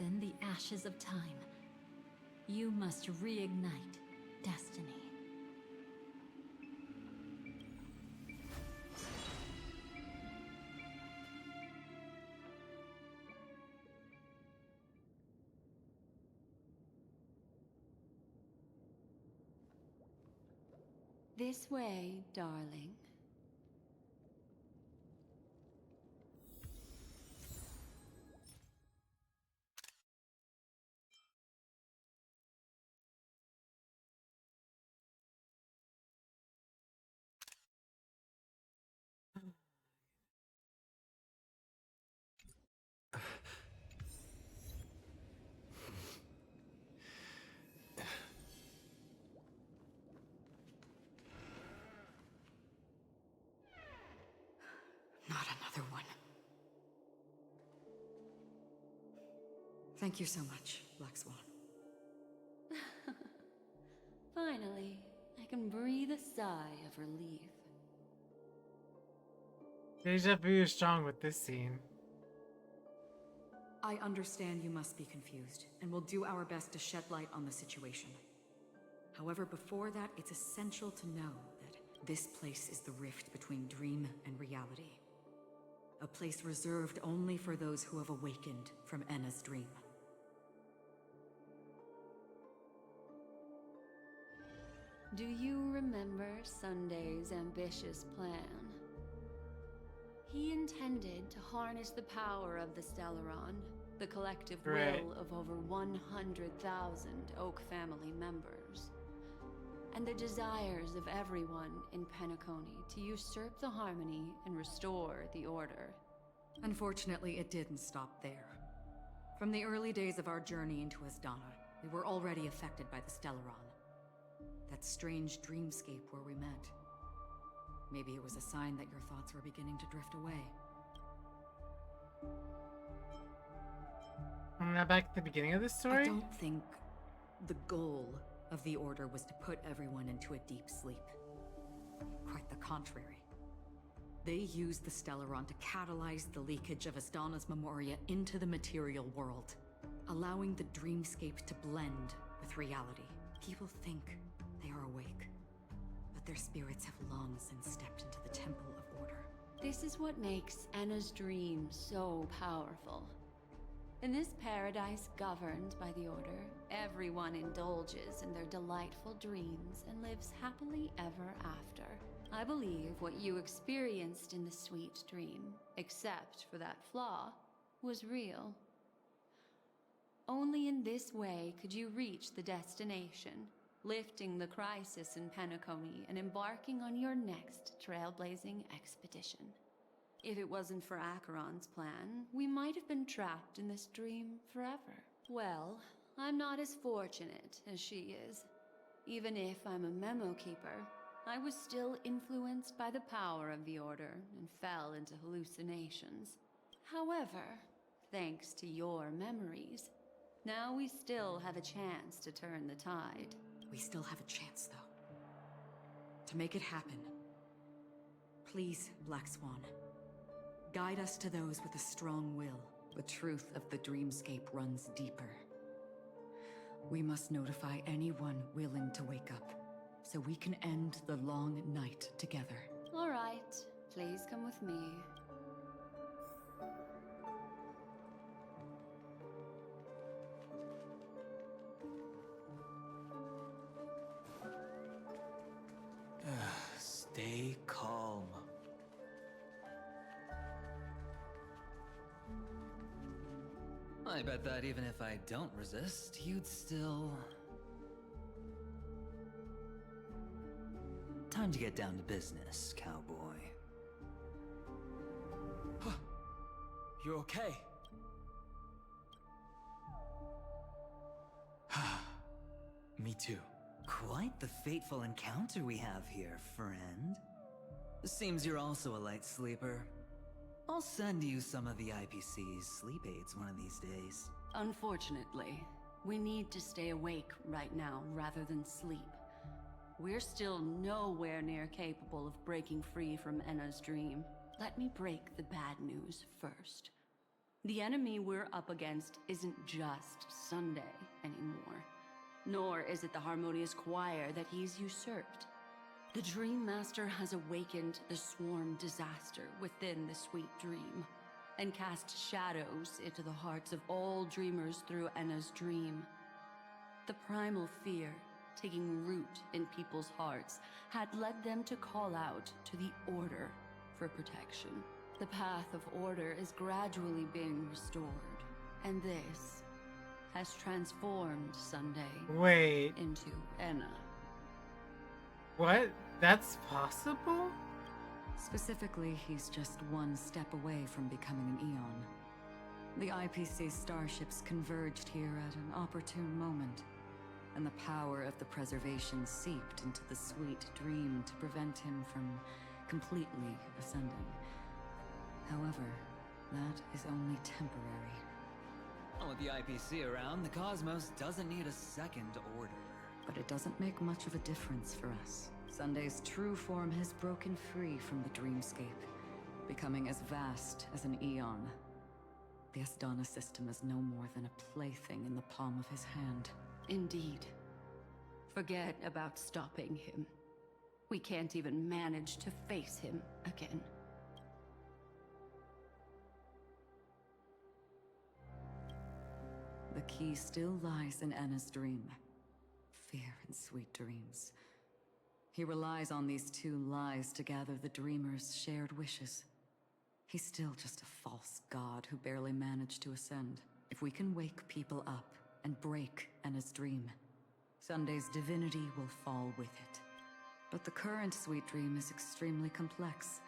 within the ashes of time. You must reignite destiny. This way, darling. Not another one. Thank you so much, Black Swan. Finally, I can breathe a sigh of relief. Deja vu is strong with this scene. I understand you must be confused, and will do our best to shed light on the situation. However, before that, it's essential to know that this place is the rift between dream and reality. A place reserved only for those who have awakened from Enna's dream. Do you remember Sunday's ambitious plan? He intended to harness the power of the Stellaron, the collective will of over 100,000 Oak family members, and the desires of everyone in Penacony to usurp the harmony and restore the order. Unfortunately, it didn't stop there. From the early days of our journey into Asdana, we were already affected by the Stellaron. That strange dreamscape where we met. Maybe it was a sign that your thoughts were beginning to drift away. Now back at the beginning of the story? I don't think the goal of the Order was to put everyone into a deep sleep. Quite the contrary. They used the Stellaron to catalyze the leakage of Asdana's memoria into the material world, allowing the dreamscape to blend with reality. People think they are awake, but their spirits have long since stepped into the Temple of Order. This is what makes Enna's dream so powerful. In this paradise governed by the Order, everyone indulges in their delightful dreams and lives happily ever after. I believe what you experienced in the sweet dream, except for that flaw, was real. Only in this way could you reach the destination, lifting the crisis in Penacony and embarking on your next trailblazing expedition. If it wasn't for Acheron's plan, we might have been trapped in this dream forever. Well, I'm not as fortunate as she is. Even if I'm a memo keeper, I was still influenced by the power of the Order and fell into hallucinations. However, thanks to your memories, now we still have a chance to turn the tide. We still have a chance, though. To make it happen, please, Black Swan, guide us to those with a strong will. The truth of the dreamscape runs deeper. We must notify anyone willing to wake up, so we can end the long night together. All right, please come with me. Stay calm. I bet that even if I don't resist, you'd still... Time to get down to business, cowboy. You're okay? Me too. Quite the fateful encounter we have here, friend. Seems you're also a light sleeper. I'll send you some of the IPC's sleep aids one of these days. Unfortunately, we need to stay awake right now rather than sleep. We're still nowhere near capable of breaking free from Enna's dream. Let me break the bad news first. The enemy we're up against isn't just Sunday anymore, nor is it the harmonious choir that he's usurped. The Dream Master has awakened the swarm disaster within the sweet dream, and cast shadows into the hearts of all dreamers through Enna's dream. The primal fear taking root in people's hearts had led them to call out to the Order for protection. The path of order is gradually being restored, and this has transformed Sunday Wait, into Enna. what? That's possible? Specifically, he's just one step away from becoming an Eon. The IPC starships converged here at an opportune moment, and the power of the preservation seeped into the sweet dream to prevent him from completely ascending. However, that is only temporary. With the IPC around, the cosmos doesn't need a second order. But it doesn't make much of a difference for us. Sunday's true form has broken free from the dreamscape, becoming as vast as an Eon. The Asdana system is no more than a plaything in the palm of his hand. Indeed. Forget about stopping him. We can't even manage to face him again. The key still lies in Enna's dream. Fear and sweet dreams. He relies on these two lies to gather the dreamers' shared wishes. He's still just a false god who barely managed to ascend. If we can wake people up and break Enna's dream, Sunday's divinity will fall with it. But the current sweet dream is extremely complex.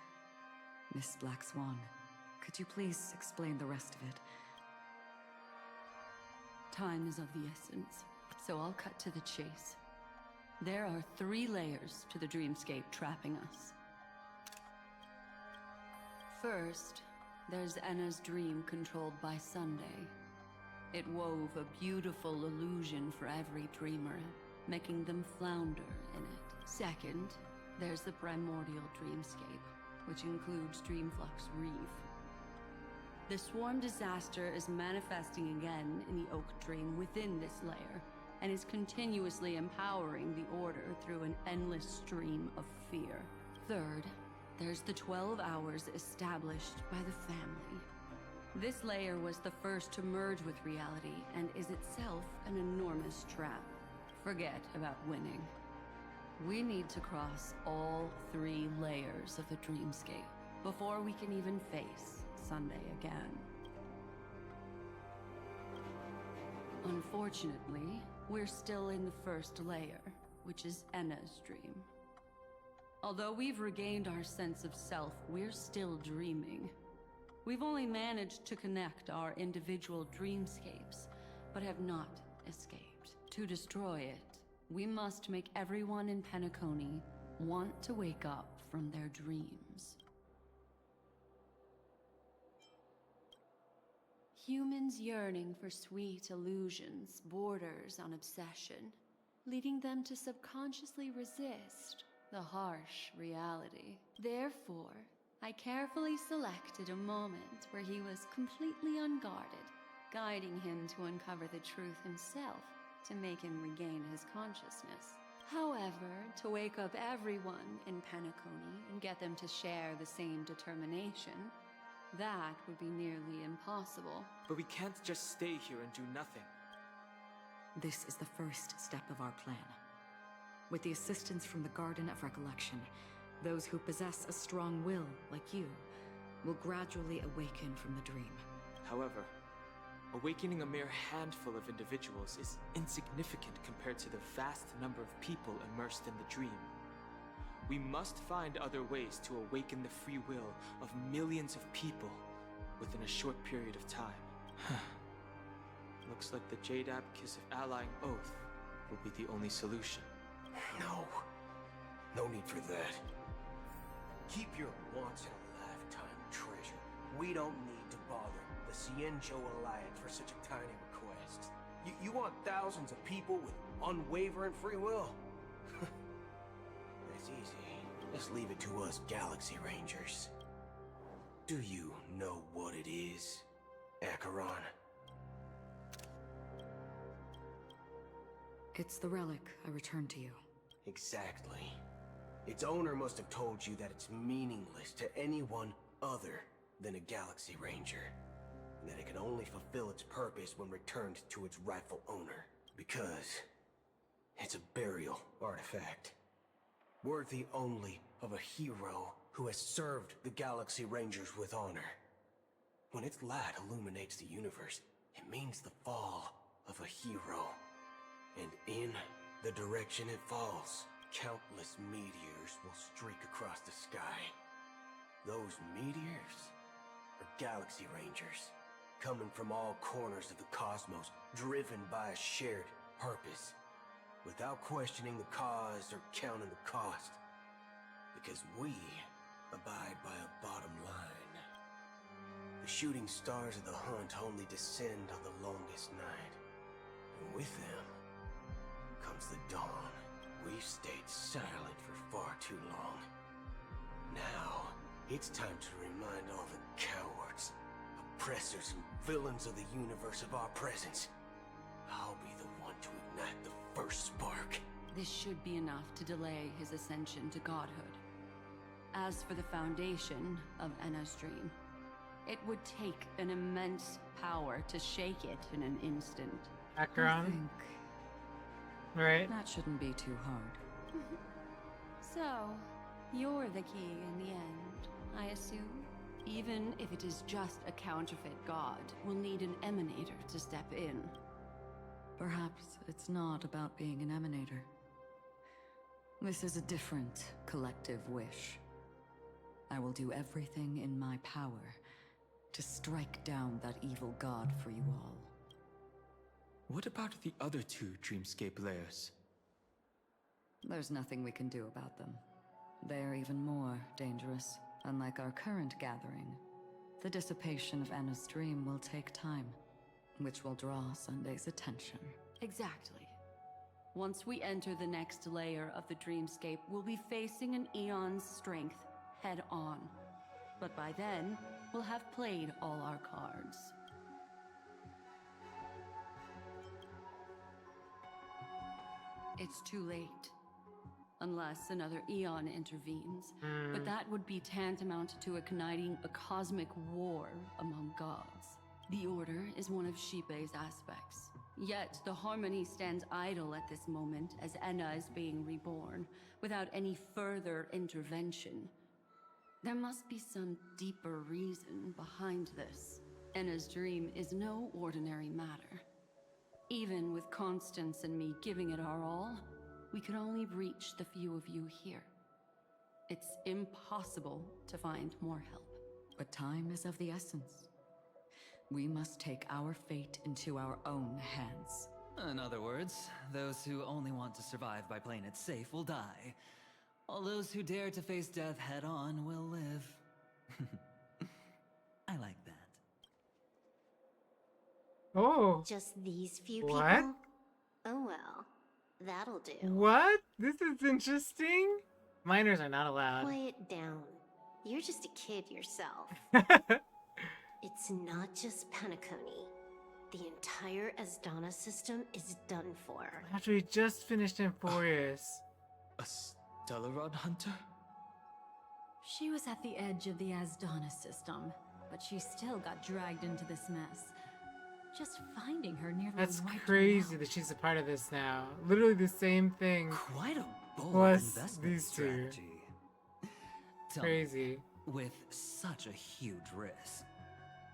Miss Black Swan, could you please explain the rest of it? Time is of the essence, so I'll cut to the chase. There are 3 layers to the dreamscape trapping us. First, there's Enna's dream controlled by Sunday. It wove a beautiful illusion for every dreamer, making them flounder in it. Second, there's the primordial dreamscape, which includes Dreamflux Reef. The swarm disaster is manifesting again in the Oak Dream within this layer, and is continuously empowering the Order through an endless stream of fear. Third, there's the 12 hours established by the family. This layer was the first to merge with reality, and is itself an enormous trap. Forget about winning. We need to cross all 3 layers of the dreamscape before we can even face Sunday again. Unfortunately, we're still in the first layer, which is Enna's dream. Although we've regained our sense of self, we're still dreaming. We've only managed to connect our individual dreamscapes, but have not escaped. To destroy it, we must make everyone in Penacony want to wake up from their dreams. Humans yearning for sweet illusions borders on obsession, leading them to subconsciously resist the harsh reality. Therefore, I carefully selected a moment where he was completely unguarded, guiding him to uncover the truth himself to make him regain his consciousness. However, to wake up everyone in Penacony and get them to share the same determination, that would be nearly impossible. But we can't just stay here and do nothing. This is the first step of our plan. With the assistance from the Garden of Recollection, those who possess a strong will, like you, will gradually awaken from the dream. However, awakening a mere handful of individuals is insignificant compared to the vast number of people immersed in the dream. We must find other ways to awaken the free will of millions of people within a short period of time. Looks like the Jadab Kiss of Allying Oath will be the only solution. No need for that. Keep your once-in-a-lifetime treasure. We don't need to bother the Ciencho Alliance for such a tiny request. You want thousands of people with unwavering free will? That's easy. Just leave it to us Galaxy Rangers. Do you know what it is? Acheron? It's the relic I returned to you. Exactly. Its owner must have told you that it's meaningless to anyone other than a Galaxy Ranger. And that it can only fulfill its purpose when returned to its rightful owner. Because it's a burial artifact. Worthy only of a hero who has served the Galaxy Rangers with honor. When its light illuminates the universe, it means the fall of a hero. And in the direction it falls, countless meteors will streak across the sky. Those meteors are Galaxy Rangers, coming from all corners of the cosmos, driven by a shared purpose, without questioning the cause or counting the cost. Because we abide by a bottom line. The shooting stars of the hunt only descend on the longest night. And with them comes the dawn. We've stayed silent for far too long. Now, it's time to remind all the cowards, oppressors, and villains of the universe of our presence. I'll be the one to ignite the first spark. This should be enough to delay his ascension to godhood. As for the foundation of Enna's dream, it would take an immense power to shake it in an instant. I Acheron, think right? that shouldn't be too hard. So, you're the key in the end, I assume? Even if it is just a counterfeit god, we'll need an emanator to step in. Perhaps it's not about being an emanator. This is a different collective wish. I will do everything in my power to strike down that evil god for you all. What about the other two dreamscape layers? There's nothing we can do about them. They're even more dangerous. Unlike our current gathering, the dissipation of Enna's dream will take time, which will draw Sunday's attention. Exactly. Once we enter the next layer of the dreamscape, we'll be facing an eon's strength head on. But by then, we'll have played all our cards. It's too late. Unless another eon intervenes. But that would be tantamount to igniting a cosmic war among gods. The Order is one of Shibei's aspects. Yet, the Harmony stands idle at this moment as Enna is being reborn, without any further intervention. There must be some deeper reason behind this. Enna's dream is no ordinary matter. Even with Constance and me giving it our all, we could only reach the few of you here. It's impossible to find more help. But time is of the essence. We must take our fate into our own hands. In other words, those who only want to survive by playing it safe will die. All those who dare to face death head-on will live. I like that. Oh, Just these few What? people? Oh well, that'll do. what? This is interesting. Minors are not allowed. Quiet down. You're just a kid yourself. It's not just Penacony. The entire Asdana system is done for. After we just finished Emporius. A Stellaron hunter? She was at the edge of the Asdana system, but she still got dragged into this mess. Just finding her nearly That's wiped her crazy out. that she's a part of this now. Literally the same thing. Quite a bold Plus investment these two. strategy. Tell me, Crazy. with such a huge risk,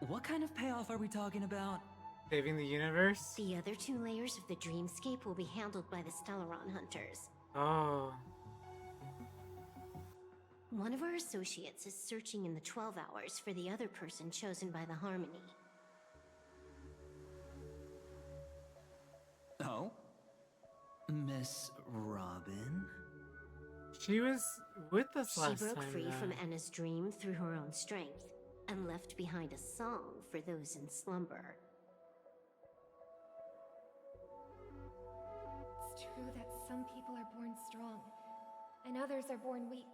what kind of payoff are we talking about? Saving the universe? The other two layers of the dreamscape will be handled by the Stellaron hunters. Oh. One of our associates is searching in the 12 hours for the other person chosen by the Harmony. Oh? Miss Robin? She was with us She last broke time. free though. from Enna's dream through her own strength, and left behind a song for those in slumber. It's true that some people are born strong, and others are born weak.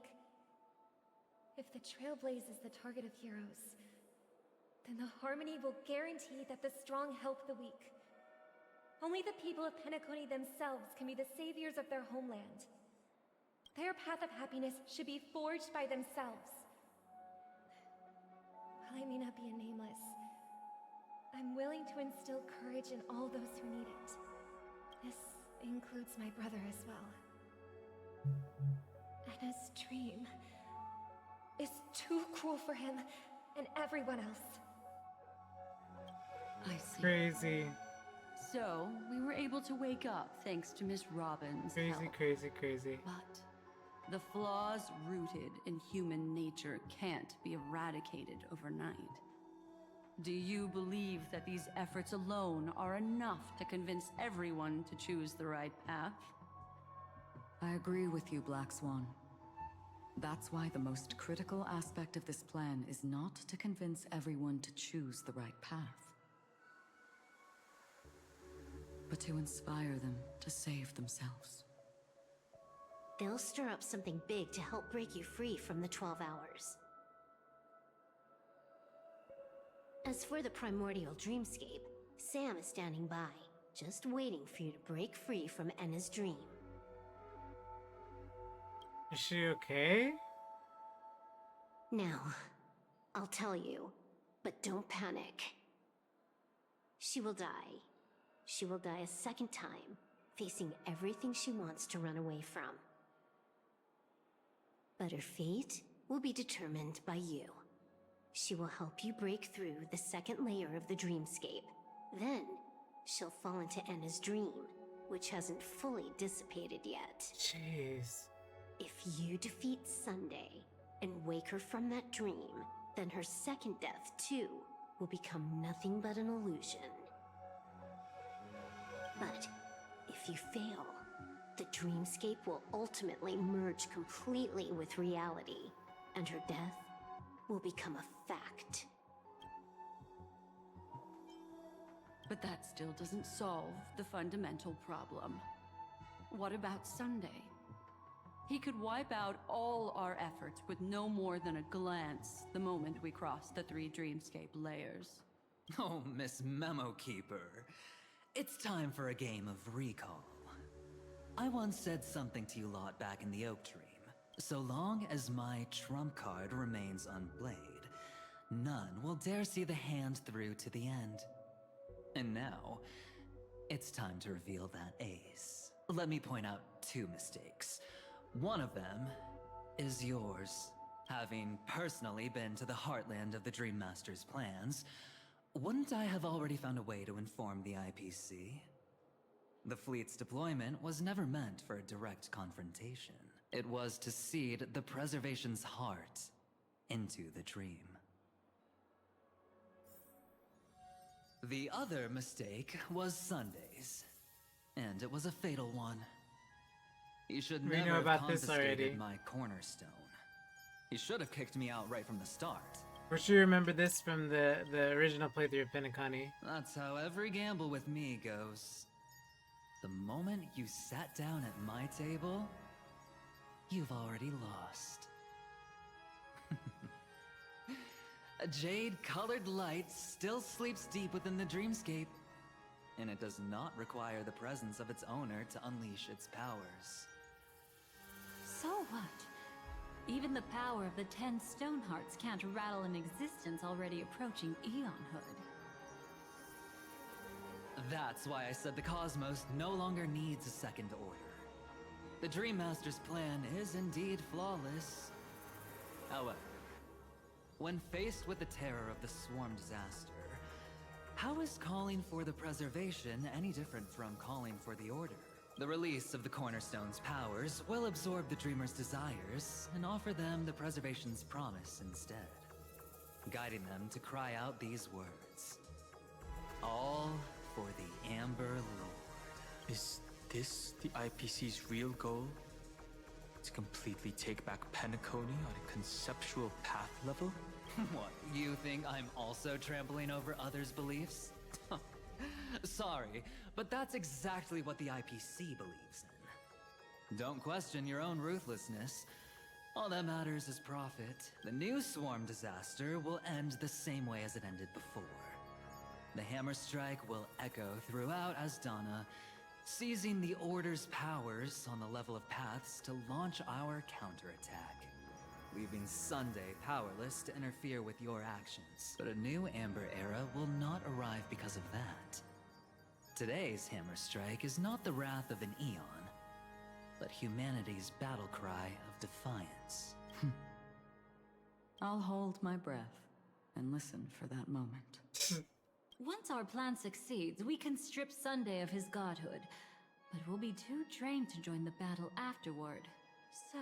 If the Trailblaze is the target of heroes, then the harmony will guarantee that the strong help the weak. Only the people of Penacony themselves can be the saviors of their homeland. Their path of happiness should be forged by themselves. While I may not be a nameless, I'm willing to instill courage in all those who need it. This includes my brother as well. Anna's dream is too cruel for him and everyone else. I see. Crazy. So, we were able to wake up thanks to Miss Robin's Crazy, help. crazy, crazy. But the flaws rooted in human nature can't be eradicated overnight. Do you believe that these efforts alone are enough to convince everyone to choose the right path? I agree with you, Black Swan. That's why the most critical aspect of this plan is not to convince everyone to choose the right path, but to inspire them to save themselves. They'll stir up something big to help break you free from the 12 hours. As for the primordial dreamscape, Sam is standing by, just waiting for you to break free from Enna's dream. Is she okay? Now, I'll tell you, but don't panic. She will die. She will die a second time, facing everything she wants to run away from. But her fate will be determined by you. She will help you break through the second layer of the dreamscape. Then, she'll fall into Enna's dream, which hasn't fully dissipated yet. Jeez. If you defeat Sunday and wake her from that dream, then her second death, too, will become nothing but an illusion. But if you fail, the dreamscape will ultimately merge completely with reality, and her death will become a fact. But that still doesn't solve the fundamental problem. What about Sunday? He could wipe out all our efforts with no more than a glance the moment we cross the 3 dreamscape layers. Oh, Miss Memo Keeper. It's time for a game of recall. I once said something to you lot back in the Oak Dream. So long as my trump card remains unplayed, none will dare see the hand through to the end. And now, it's time to reveal that ace. Let me point out 2 mistakes. One of them is yours. Having personally been to the heartland of the Dream Master's plans, wouldn't I have already found a way to inform the IPC? The fleet's deployment was never meant for a direct confrontation. It was to seed the Preservation's heart into the dream. The other mistake was Sundays, and it was a fatal one. You should We never know have about this confiscated already. my cornerstone. You should have kicked me out right from the start. For sure, you remember this from the original playthrough of Penacony. That's how every gamble with me goes. The moment you sat down at my table, you've already lost. A jade-colored light still sleeps deep within the dreamscape, and it does not require the presence of its owner to unleash its powers. So what? Even the power of the 10 Stonehearts can't rattle an existence already approaching eonhood. That's why I said the cosmos no longer needs a second order. The Dream Master's plan is indeed flawless. However, when faced with the terror of the Swarm disaster, how is calling for the Preservation any different from calling for the Order? The release of the Cornerstone's powers will absorb the Dreamer's desires and offer them the Preservation's promise instead, guiding them to cry out these words. All for the Amber Lord. Is this the IPC's real goal? To completely take back Penacony on a conceptual path level? What, you think I'm also trampling over others' beliefs? Sorry, but that's exactly what the IPC believes in. Don't question your own ruthlessness. All that matters is profit. The new swarm disaster will end the same way as it ended before. The hammer strike will echo throughout Asdana, seizing the Order's powers on the level of paths to launch our counterattack, leaving Sunday powerless to interfere with your actions. But a new Amber Era will not arrive because of that. Today's hammer strike is not the wrath of an eon, but humanity's battle cry of defiance. I'll hold my breath and listen for that moment. Once our plan succeeds, we can strip Sunday of his godhood, but we'll be too drained to join the battle afterward. So...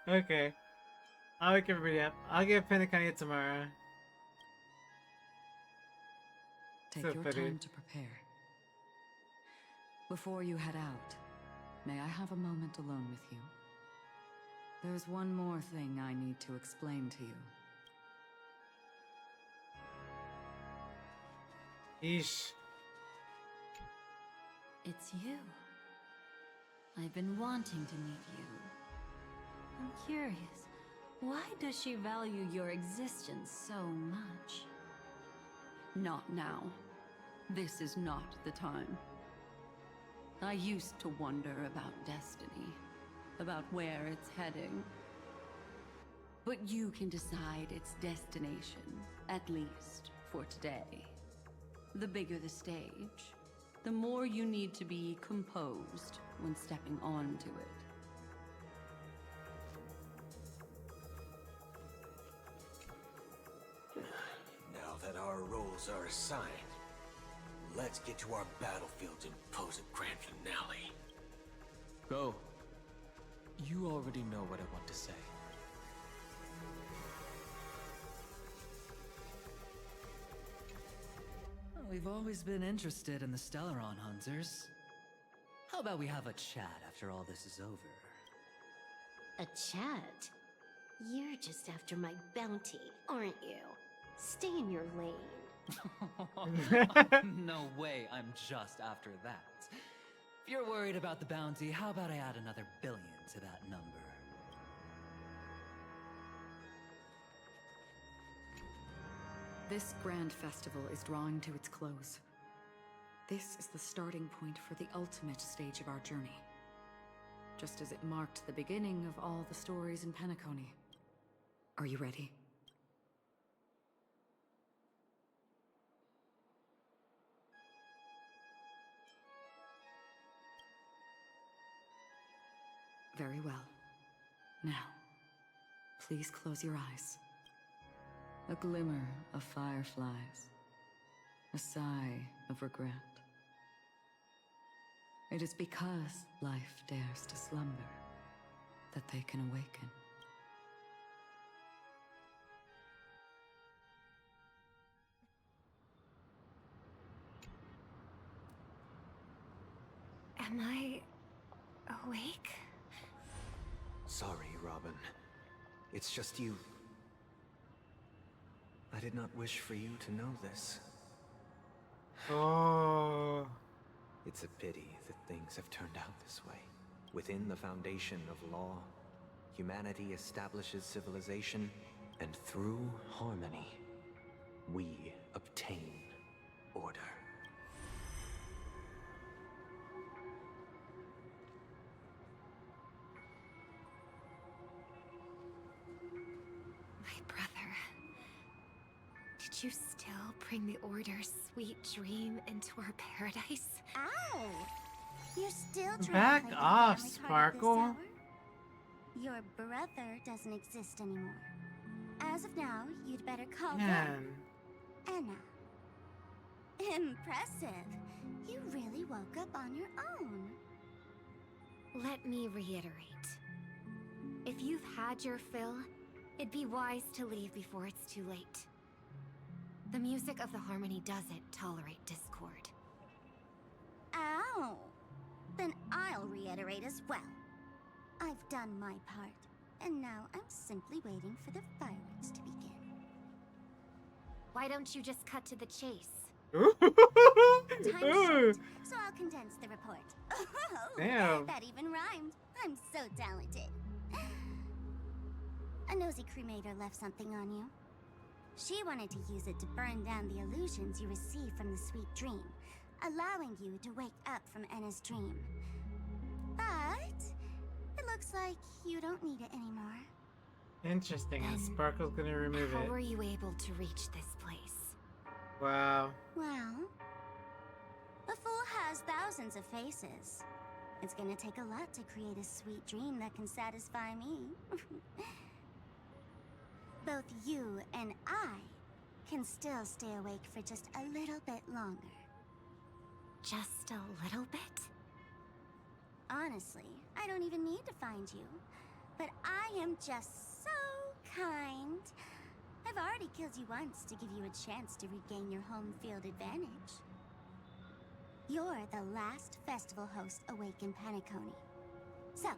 Okay. I'll wake everybody up. I'll give Penacony tomorrow. Take So your funny. time to prepare. Before you head out, may I have a moment alone with you? There's one more thing I need to explain to you. Yeesh. it's you. I've been wanting to meet you. I'm curious, why does she value your existence so much? Not now. This is not the time. I used to wonder about destiny, about where it's heading. But you can decide its destination, at least for today. The bigger the stage, the more you need to be composed when stepping onto it. Now that our roles are assigned, let's get to our battlefield and pose a grand finale. Go. You already know what I want to say. We've always been interested in the Stellaron Hunters. How about we have a chat after all this is over? A chat? You're just after my bounty, aren't you? Stay in your lane. No way, I'm just after that. If you're worried about the bounty, how about I add another billion to that number? This grand festival is drawing to its close. This is the starting point for the ultimate stage of our journey. Just as it marked the beginning of all the stories in Penacony. Are you ready? Very well. Now, please close your eyes. A glimmer of fireflies. A sigh of regret. It is because life dares to slumber that they can awaken. Am I awake? Sorry, Robin. It's just you. I did not wish for you to know this. Oh. It's a pity that things have turned out this way. Within the foundation of law, humanity establishes civilization, and through harmony, we obtain order. My brother. Did you still bring the Order's sweet dream into our paradise? Ow! You're still trying Back to play off, the family card at this Sparkle. hour? Your brother doesn't exist anymore. As of now, you'd better call Man. Anna. Impressive. You really woke up on your own. Let me reiterate. If you've had your fill, it'd be wise to leave before it's too late. The music of the harmony doesn't tolerate discord. Ow! Then I'll reiterate as well. I've done my part, and now I'm simply waiting for the fireworks to begin. Why don't you just cut to the chase? Time's short, so I'll condense the report. Damn. That even rhymed. I'm so talented. A nosy cremator left something on you. She wanted to use it to burn down the illusions you received from the sweet dream, allowing you to wake up from Enna's dream. But it looks like you don't need it anymore. Interesting. And Sparkle's gonna remove How it. were you able to reach this place? Wow. Well, a fool has thousands of faces. It's gonna take a lot to create a sweet dream that can satisfy me. Both you and I can still stay awake for just a little bit longer. Just a little bit? Honestly, I don't even need to find you. But I am just so kind. I've already killed you once to give you a chance to regain your home field advantage. You're the last festival host awake in Penacony. So,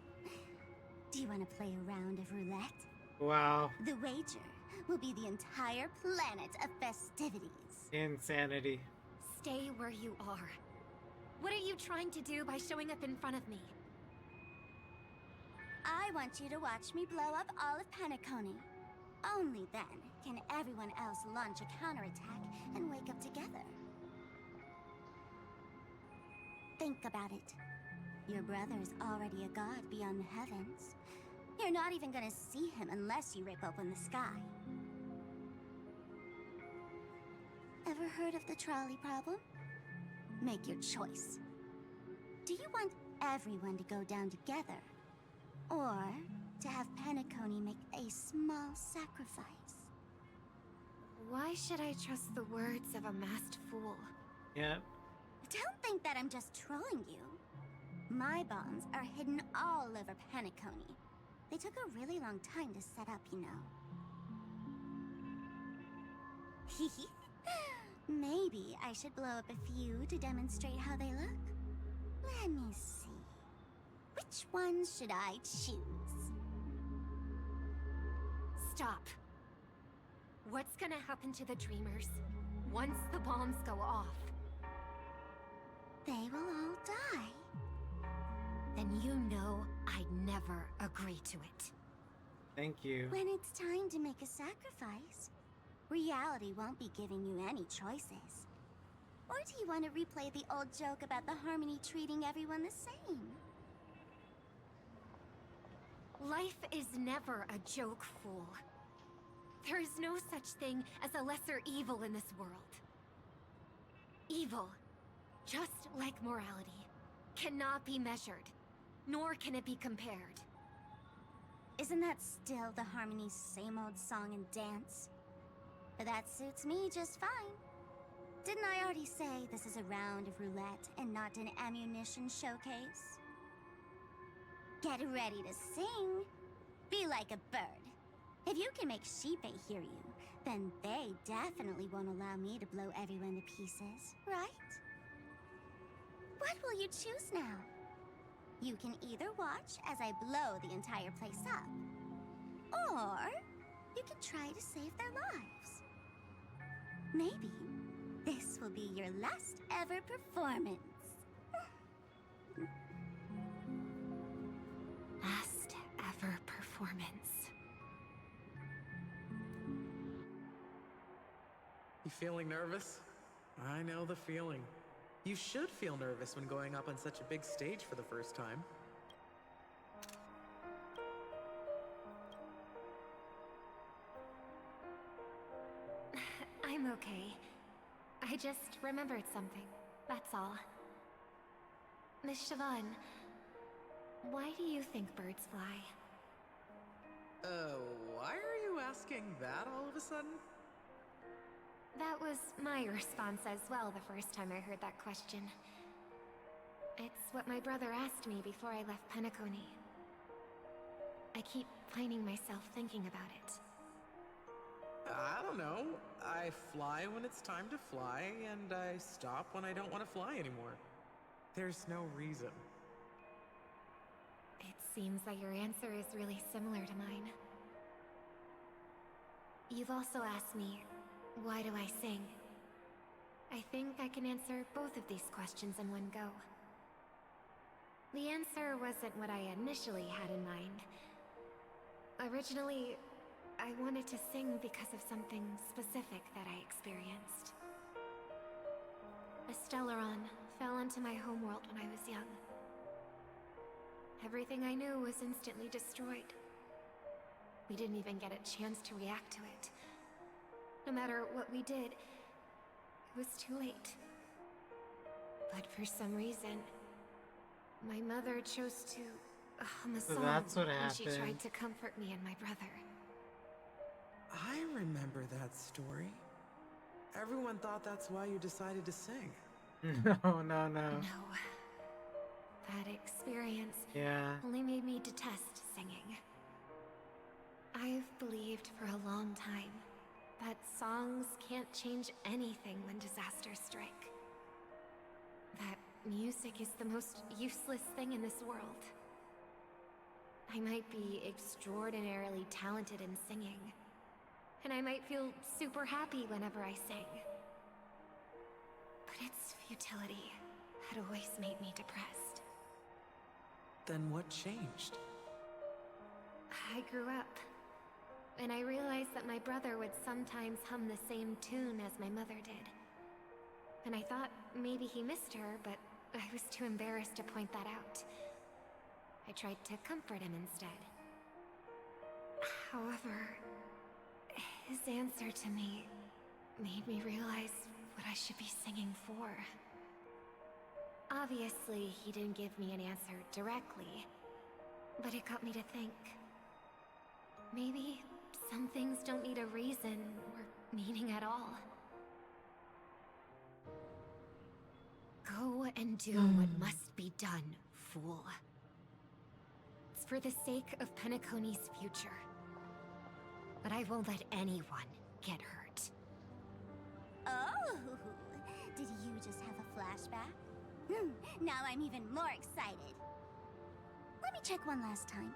do you want to play a round of roulette? Wow. The wager will be the entire planet of festivities. Insanity. Stay where you are. What are you trying to do by showing up in front of me? I want you to watch me blow up all of Penacony. Only then can everyone else launch a counterattack and wake up together. Think about it. Your brother's already a god beyond the heavens. You're not even gonna see him unless you rip open the sky. Ever heard of the trolley problem? Make your choice. Do you want everyone to go down together? Or to have Penacony make a small sacrifice? Why should I trust the words of a masked fool? Yep. Don't think that I'm just trolling you. My bombs are hidden all over Penacony. They took a really long time to set up, you know. Maybe I should blow up a few to demonstrate how they look. Let me see. Which ones should I choose? Stop. What's gonna happen to the Dreamers once the bombs go off? They will all die. Then you know I'd never agree to it. Thank you. When it's time to make a sacrifice, reality won't be giving you any choices. Or do you want to replay the old joke about the Harmony treating everyone the same? Life is never a joke, fool. There is no such thing as a lesser evil in this world. Evil, just like morality, cannot be measured, nor can it be compared. Isn't that still the Harmony's same old song and dance? But that suits me just fine. Didn't I already say this is a round of roulette and not an ammunition showcase? Get ready to sing. Be like a bird. If you can make Sheepei hear you, then they definitely won't allow me to blow everyone to pieces, right? What will you choose now? You can either watch as I blow the entire place up, or you can try to save their lives. Maybe this will be your last ever performance. Last ever performance. You feeling nervous? I know the feeling. You should feel nervous when going up on such a big stage for the first time. I'm okay. I just remembered something, that's all. Miss Siobhan, why do you think birds fly? Why are you asking that all of a sudden? That was my response as well the first time I heard that question. It's what my brother asked me before I left Penacony. I keep finding myself thinking about it. I don't know. I fly when it's time to fly, and I stop when I don't want to fly anymore. There's no reason. It seems that your answer is really similar to mine. You've also asked me, why do I sing? I think I can answer both of these questions in one go. The answer wasn't what I initially had in mind. Originally, I wanted to sing because of something specific that I experienced. A Stellaron fell into my homeworld when I was young. Everything I knew was instantly destroyed. We didn't even get a chance to react to it. No matter what we did, it was too late. But for some reason, my mother chose to hum a So song that's what when she happened. tried to comfort me and my brother. I remember that story. Everyone thought that's why you decided to sing. No. No. That experience Yeah. only made me detest singing. I've believed for a long time that songs can't change anything when disasters strike. That music is the most useless thing in this world. I might be extraordinarily talented in singing, and I might feel super happy whenever I sing. But its futility had always made me depressed. Then what changed? I grew up, and I realized that my brother would sometimes hum the same tune as my mother did. And I thought maybe he missed her, but I was too embarrassed to point that out. I tried to comfort him instead. However, his answer to me made me realize what I should be singing for. Obviously, he didn't give me an answer directly, but it got me to think. Maybe some things don't need a reason or meaning at all. Go and do what must be done, fool. It's for the sake of Penacony's future. But I won't let anyone get hurt. Oh, did you just have a flashback? Now I'm even more excited. Let me check one last time.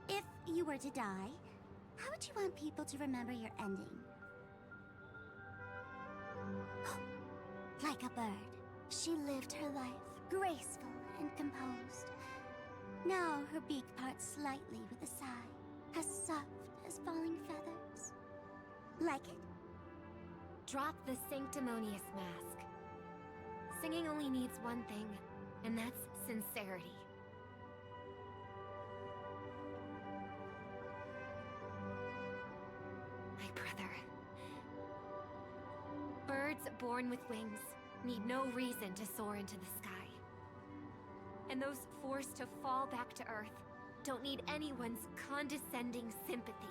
If you were to die, how would you want people to remember your ending? Like a bird, she lived her life, graceful and composed. Now her beak parts slightly with a sigh, as soft as falling feathers. Like it? Drop the sanctimonious mask. Singing only needs one thing, and that's sincerity. My brother. Birds born with wings need no reason to soar into the sky. And those forced to fall back to Earth don't need anyone's condescending sympathy.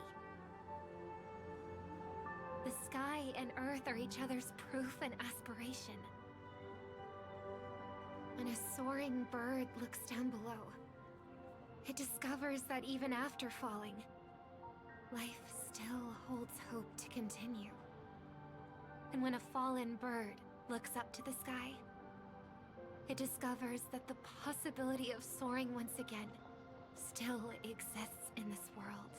The sky and Earth are each other's proof and aspiration. When a soaring bird looks down below, it discovers that even after falling, life still holds hope to continue. And when a fallen bird looks up to the sky, it discovers that the possibility of soaring once again still exists in this world.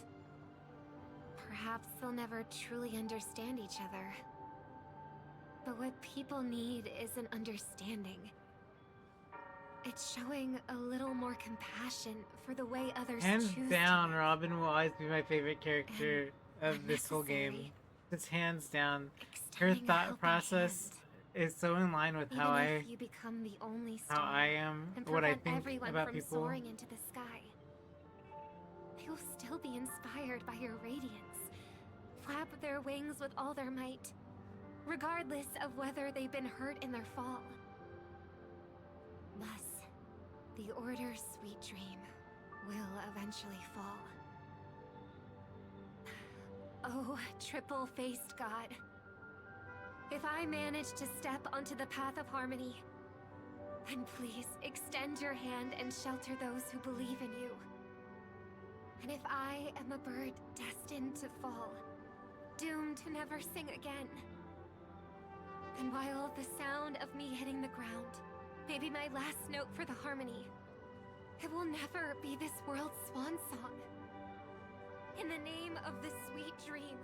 Perhaps they'll never truly understand each other. But what people need isn't understanding. It's showing a little more compassion for the way others Hands choose down, to. Robin will always be my favorite character of this whole game. Unnecessary. Just hands down. Her Extending a thought helping process is so in line with Even how if you become the only star I am, and what I prevent think everyone about from people. soaring into the sky, they will still be inspired by your radiance, flap their wings with all their might, regardless of whether they've been hurt in their fall. Thus, the Order's sweet dream will eventually fall. Oh, triple-faced God. If I manage to step onto the path of harmony, then please extend your hand and shelter those who believe in you. And if I am a bird destined to fall, doomed to never sing again, then while the sound of me hitting the ground may be my last note for the harmony, it will never be this world's swan song. In the name of the sweet dream,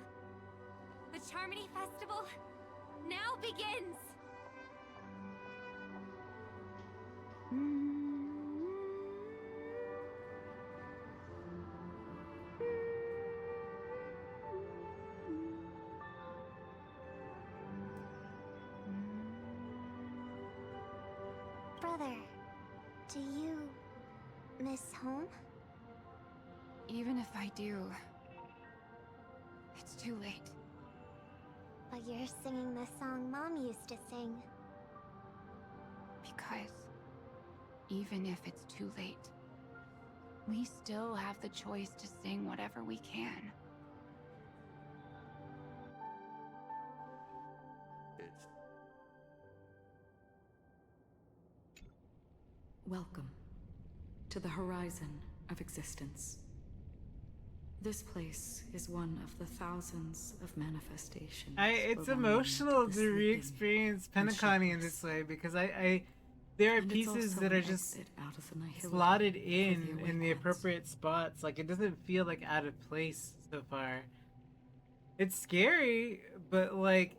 the Charmony Festival now begins! Mother, do you miss home? Even if I do, it's too late. But you're singing the song Mom used to sing. Because even if it's too late, we still have the choice to sing whatever we can. Welcome to the horizon of existence. This place is one of the thousands of manifestations. It's belonging emotional the to sleeping re-experience and Penacony in shapeless. this way because there are And it's pieces also that are an just exit out of the nihility slotted for in the the awake ones. appropriate spots. Like, it doesn't feel like out of place so far. It's scary, but like,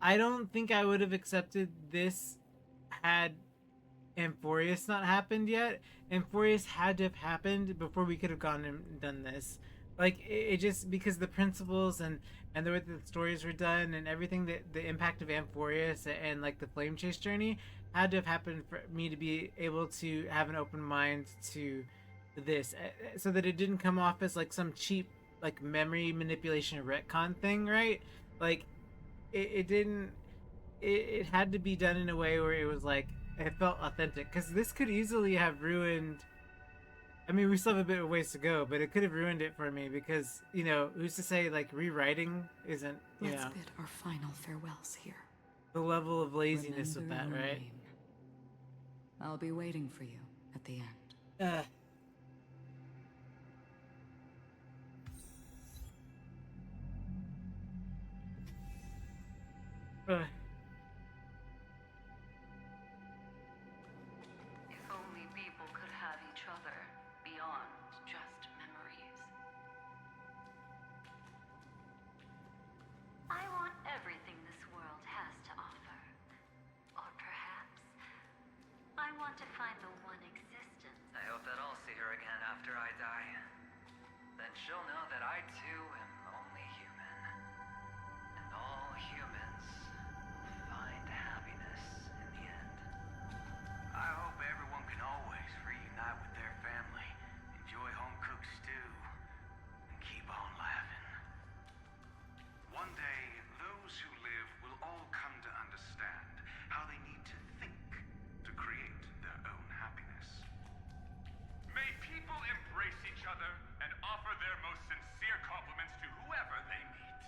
I don't think I would have accepted this had Amphorius not happened yet. Amphorius had to have happened before we could have gone and done this. Like, it just, because the principles and the way that the stories were done and everything, that the impact of Amphorius and like the flame chase journey had to have happened for me to be able to have an open mind to this, so that it didn't come off as like some cheap like memory manipulation retcon thing, right? Like, it didn't, it had to be done in a way where it was like, it felt authentic, because this could easily have ruined, I mean, we still have a bit of ways to go, but it could have ruined it for me, because, you know, who's to say like rewriting isn't, you Let's know, bid our final farewells here. the level of laziness with that, Remember your right? name. I'll be waiting for you at the end. If only people could have each other beyond just memories. I want everything this world has to offer. Or perhaps I want to find the one existence. I hope that I'll see her again after I die. Then she'll know that I too am only human. And all humans will find happiness in the end. I hope everyone can always reunite with their family, enjoy home-cooked stew, and keep on laughing. One day, those who live will all come to understand how they need to think to create their own happiness. May people embrace each other and offer their most sincere compliments to whoever they meet.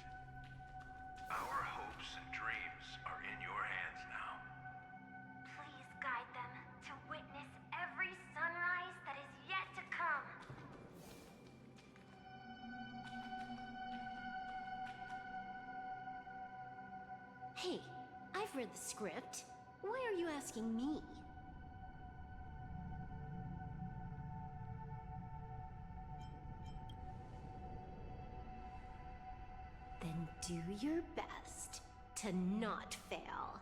Our hopes and dreams are in your hands now. Please guide them to witness every sunrise that is yet to come. Hey, I've read the script. Why are you asking me? Then do your best to not fail.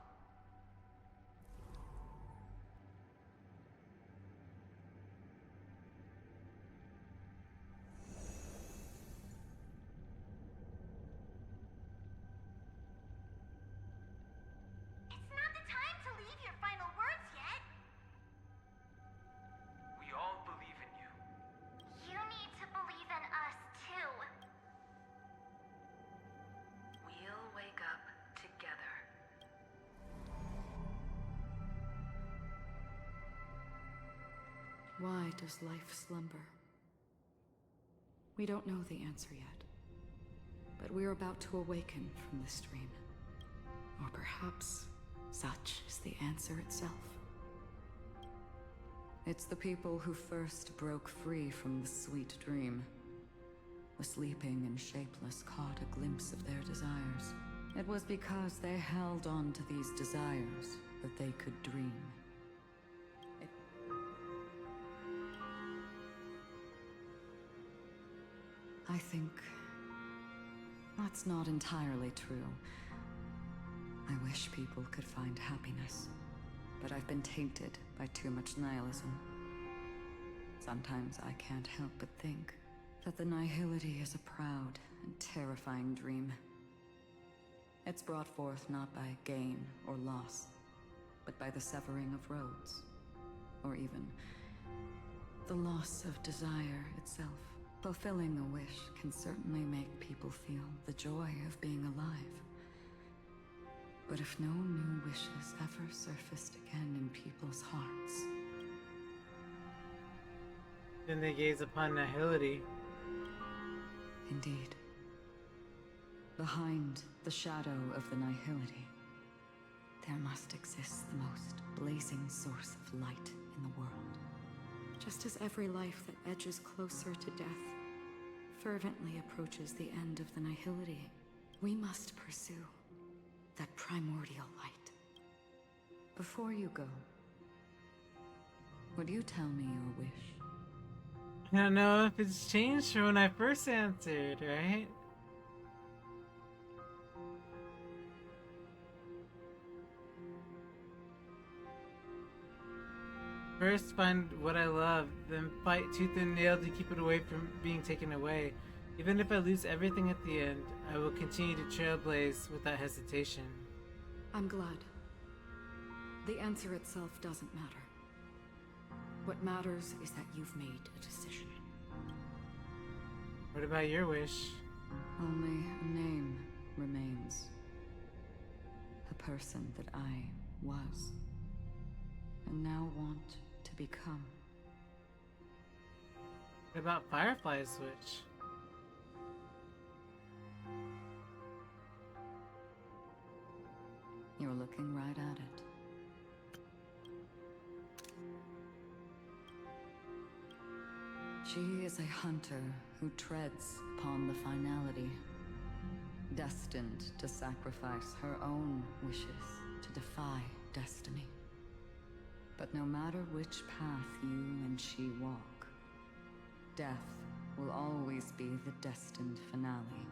It's not the time to leave your final words yet. We all believe in you. You need to believe in us too. We'll wake up together. Why does life slumber? We don't know the answer yet, but we're about to awaken from this dream. Or perhaps such is the answer itself. It's the people who first broke free from the sweet dream. The sleeping and shapeless caught a glimpse of their desires. It was because they held on to these desires that they could dream. I think that's not entirely true. I wish people could find happiness, but I've been tainted by too much nihilism. Sometimes I can't help but think that the nihility is a proud and terrifying dream. It's brought forth not by gain or loss, but by the severing of roads, or even the loss of desire itself. Fulfilling a wish can certainly make people feel the joy of being alive. But if no new wishes ever surfaced again in people's hearts, then they gaze upon nihility. Indeed. Behind the shadow of the nihility, there must exist the most blazing source of light in the world. Just as every life that edges closer to death fervently approaches the end of the nihility, we must pursue that primordial light. Before you go, would you tell me your wish? I don't know if it's changed from when I first answered, right? First, find what I love, then fight tooth and nail to keep it away from being taken away. Even if I lose everything at the end, I will continue to trailblaze without hesitation. I'm glad. The answer itself doesn't matter. What matters is that you've made a decision. What about your wish? Only a name remains. A person that I was, and now want to become. What about Firefly's wish? You're looking right at it. She is a hunter who treads upon the finality, destined to sacrifice her own wishes to defy destiny. But no matter which path you and she walk, death will always be the destined finale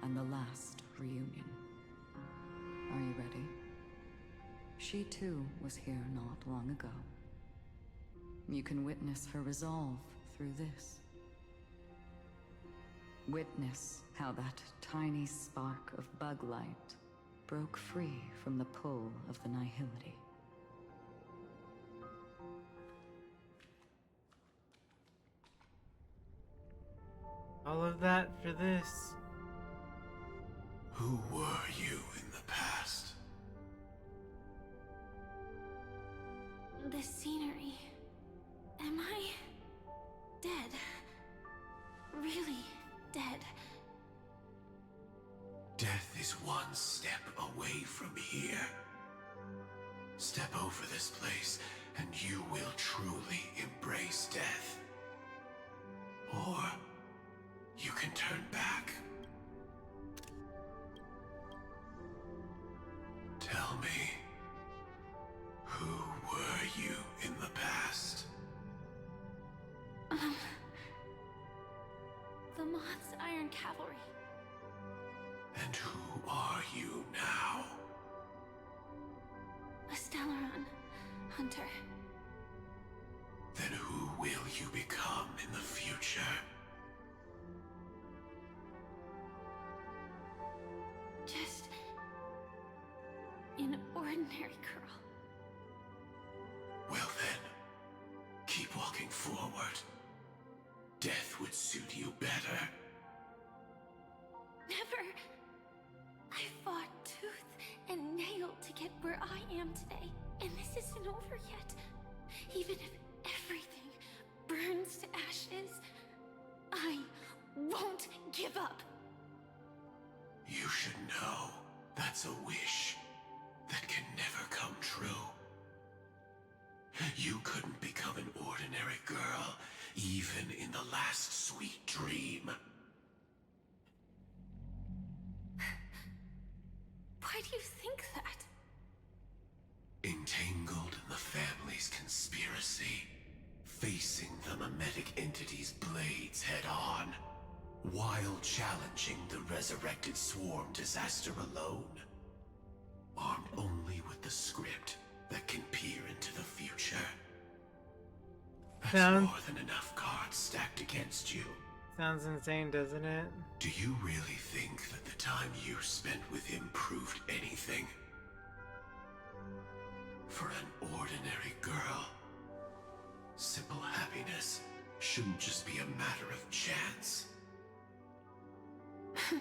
and the last reunion. Are you ready? She too was here not long ago. You can witness her resolve through this. Witness how that tiny spark of bug light broke free from the pull of the nihility. All of that for this. Who were you in the past? The scenery. Am I dead? Really dead? Death is one step away from here. Step over this place, and you will truly embrace death. Or you can turn back. Tell me, who were you in the past? The Moth's Iron Cavalry. And who are you now? A Stellaron hunter. Then who will you become in the future? Just an ordinary girl. Well then, keep walking forward. Death would suit you better. Never. I fought tooth and nail to get where I am today, and this isn't over yet. Even if everything burns to ashes, I won't give up. You should know that's a wish that can never come true. You couldn't become an ordinary girl, even in the last sweet dream. Why do you think that? Entangled in the family's conspiracy, facing the mimetic entity's blades head-on, while challenging the resurrected swarm disaster alone. Armed only with the script that can peer into the future. That's more than enough cards stacked against you. Sounds insane, doesn't it? Do you really think that the time you spent with him proved anything? for an ordinary girl. Simple happiness shouldn't just be a matter of chance. But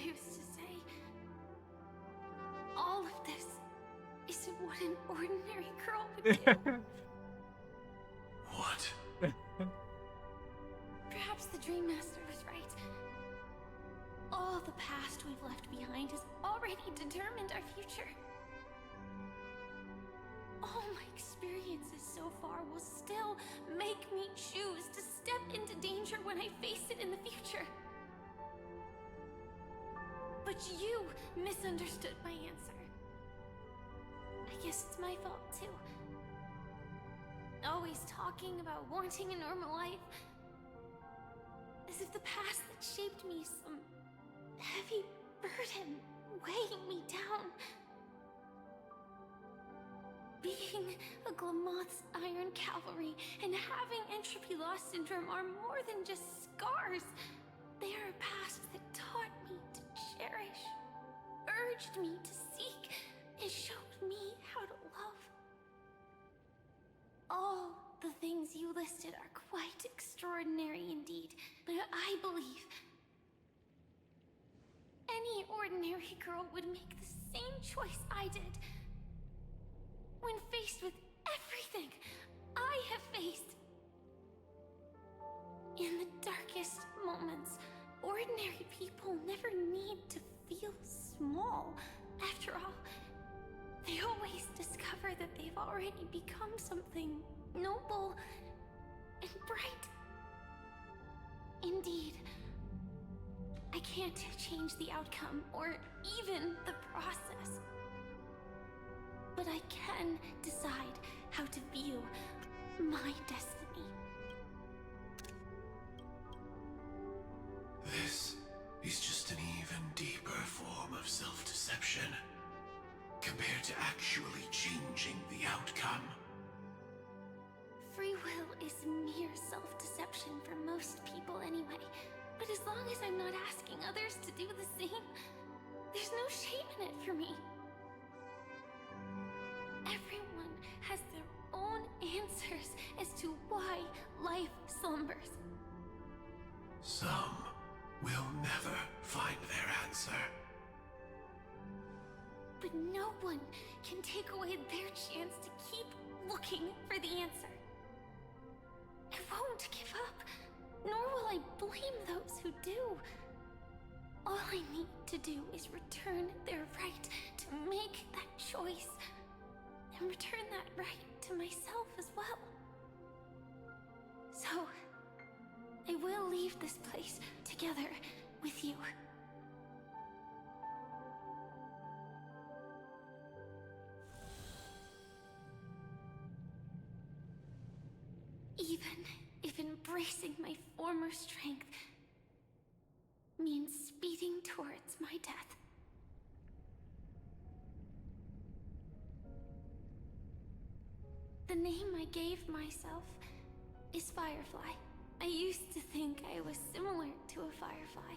who's to say all of this isn't what an ordinary girl would do? What? Perhaps the Dream Master was right. All the past we've left behind has already determined our future. All my experiences so far will still make me choose to step into danger when I face it in the future. But you misunderstood my answer. I guess it's my fault too. Always talking about wanting a normal life. As if the past that shaped me is some heavy burden weighing me down. Being a Glamoth's Iron Cavalry and having entropy loss syndrome are more than just scars. They are a past that taught me to cherish, urged me to seek, and showed me how to love. All the things you listed are quite extraordinary indeed, but I believe any ordinary girl would make the same choice I did. When faced with everything I have faced. In the darkest moments, ordinary people never need to feel small. After all, they always discover that they've already become something noble and bright. Indeed, I can't change the outcome or even the process. But I can decide how to view my destiny. This is just an even deeper form of self-deception compared to actually changing the outcome. Free will is mere self-deception for most people anyway. But as long as I'm not asking others to do the same, there's no shame in it for me. Everyone has their own answers as to why life slumbers. Some will never find their answer. But no one can take away their chance to keep looking for the answer. I won't give up, nor will I blame those who do. All I need to do is return their right to make that choice. And return that right to myself as well. So, I will leave this place together with you. Even if embracing my former strength means speeding towards my death. The name I gave myself is Firefly. I used to think I was similar to a firefly,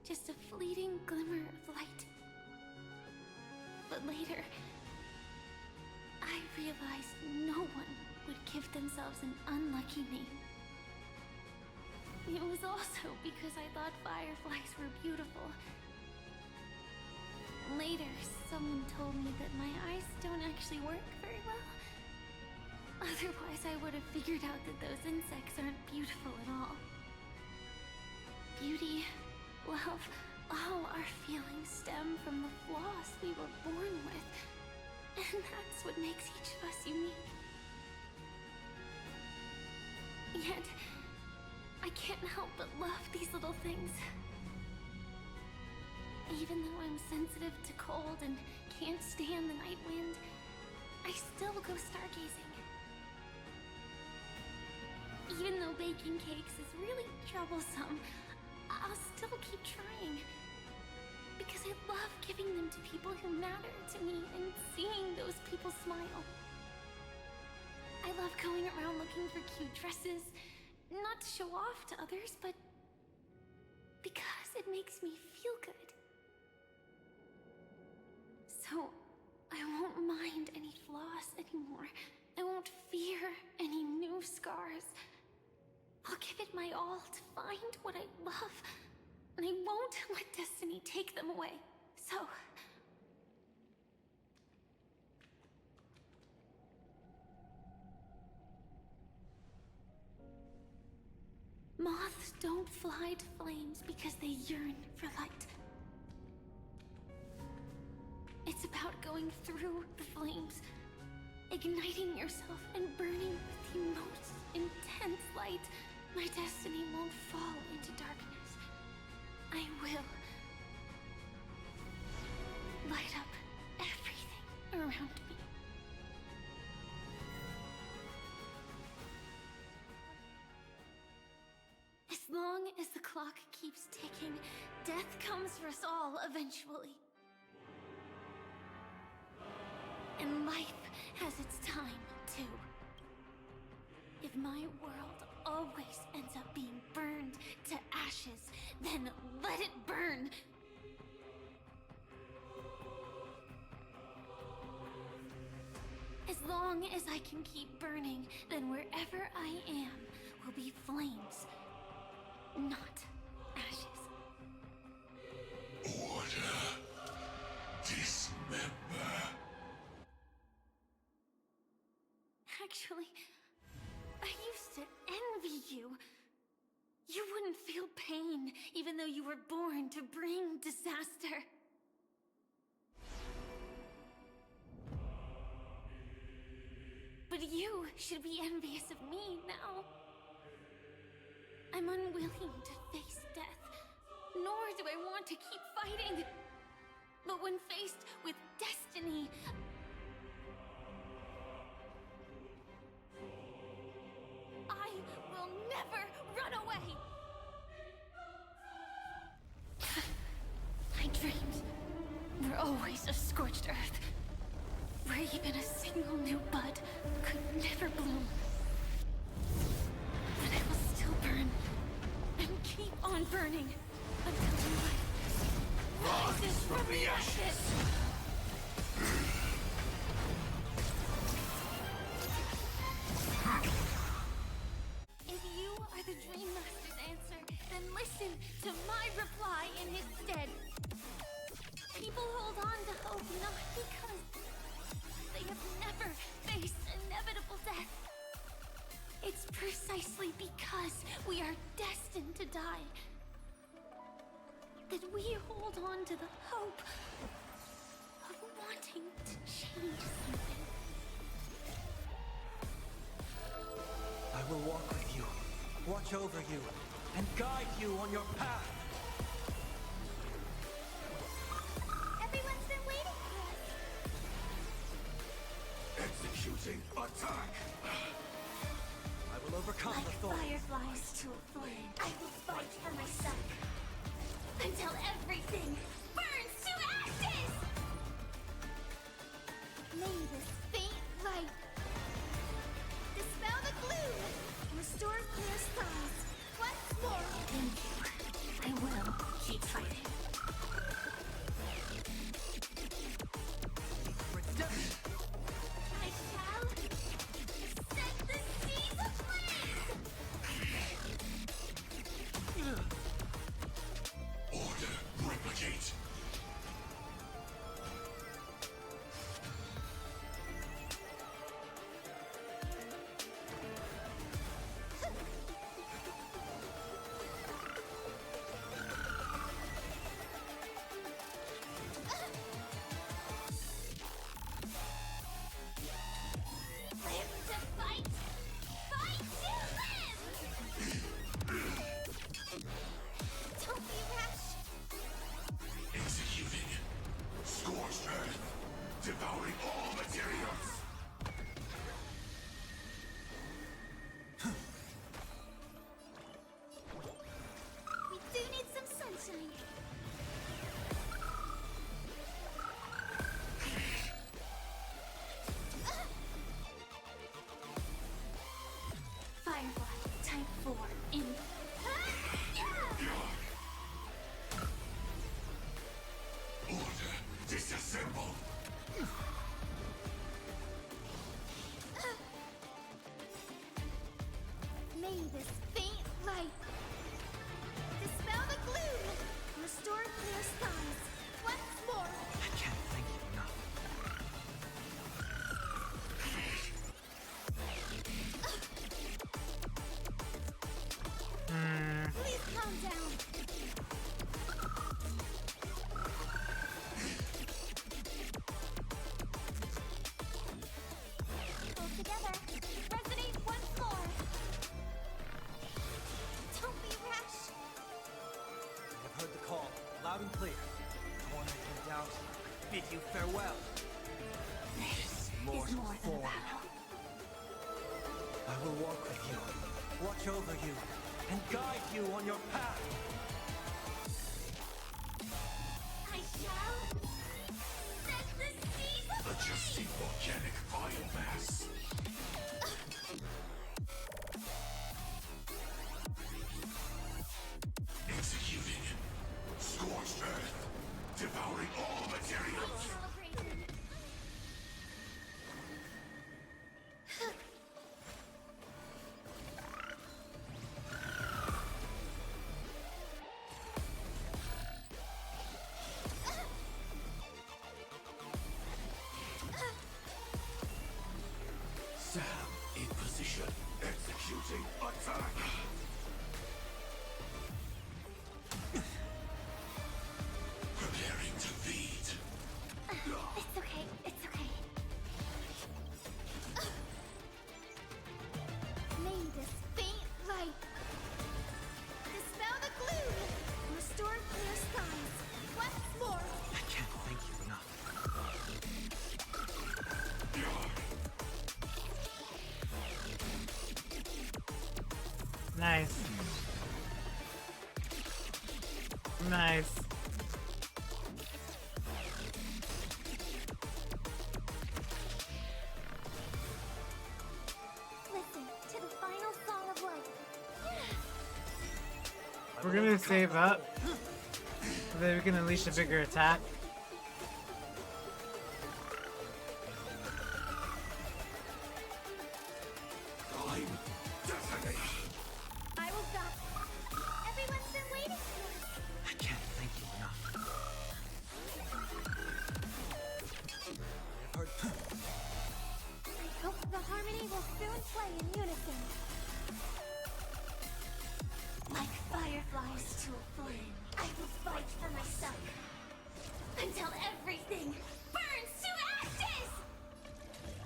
just a fleeting glimmer of light. But later, I realized no one would give themselves an unlucky name. It was also because I thought fireflies were beautiful. Later, someone told me that my eyes don't actually work very well. Otherwise, I would have figured out that those insects aren't beautiful at all. Beauty, love, all our feelings stem from the flaws we were born with. And that's what makes each of us unique. Yet, I can't help but love these little things. Even though I'm sensitive to cold and can't stand the night wind, I still go stargazing. Even though baking cakes is really troublesome, I'll still keep trying. Because I love giving them to people who matter to me and seeing those people smile. I love going around looking for cute dresses, not to show off to others, but because it makes me feel good. So, I won't mind any flaws anymore. I won't fear any new scars. I'll give it my all to find what I love, and I won't let destiny take them away. So... Moths don't fly to flames because they yearn for light. It's about going through the flames, igniting yourself and burning with the most intense light. My destiny won't fall into darkness. I will light up everything around me. As long as the clock keeps ticking, death comes for us all eventually. And life has its time, too. If my world always ends up being burned to ashes, then let it burn! As long as I can keep burning, then wherever I am will be flames, not ashes. Order. Dismember. Actually, I used to envy you. You wouldn't feel pain, even though you were born to bring disaster. But you should be envious of me now. I'm unwilling to face death, nor do I want to keep fighting. But when faced with destiny, I will never run away! My dreams were always of scorched earth, where even a single new bud could never bloom. But I will still burn, and keep on burning, until new life rises from the ashes! If you are the Dream Master's answer, then listen to my reply in his stead. People hold on to hope not because they have never faced inevitable death. It's precisely because we are destined to die that we hold on to the hope of wanting to change something. I will walk with you, watch over you, and guide you on your path. Everyone's been waiting for us. Executing attack. I will overcome Like the thorns. fireflies to a flame, I will fight for myself. Until everything burns to ashes! May this faint light dispel the gloom, restore clear skies. Once more. Thank you. I will keep fighting. I shall set the seas ablaze! Order. Replicate. loud and clear. Torment and doubt, bid you farewell. This mortal form. I will walk with you, watch over you, and guide you on your path. I shall set the seas of Adjusting volcanic biomass. Executing. Scorched earth. Devouring all materials. Sam in position. Executing attack. Preparing to feed. It's okay, it's okay. May this faint light dispel the gloom, restore clear skies. Once more. I can't thank you enough. Nice. Nice. Listen to the final song of life. We're gonna save up so that we can unleash a bigger attack. Time. Detonate. I will back. Everyone's been waiting for us. I can't thank you enough. I've heard. I hope the harmony will soon play in unison. Like fireflies to a flame, I will fight for myself until everything burns to ashes.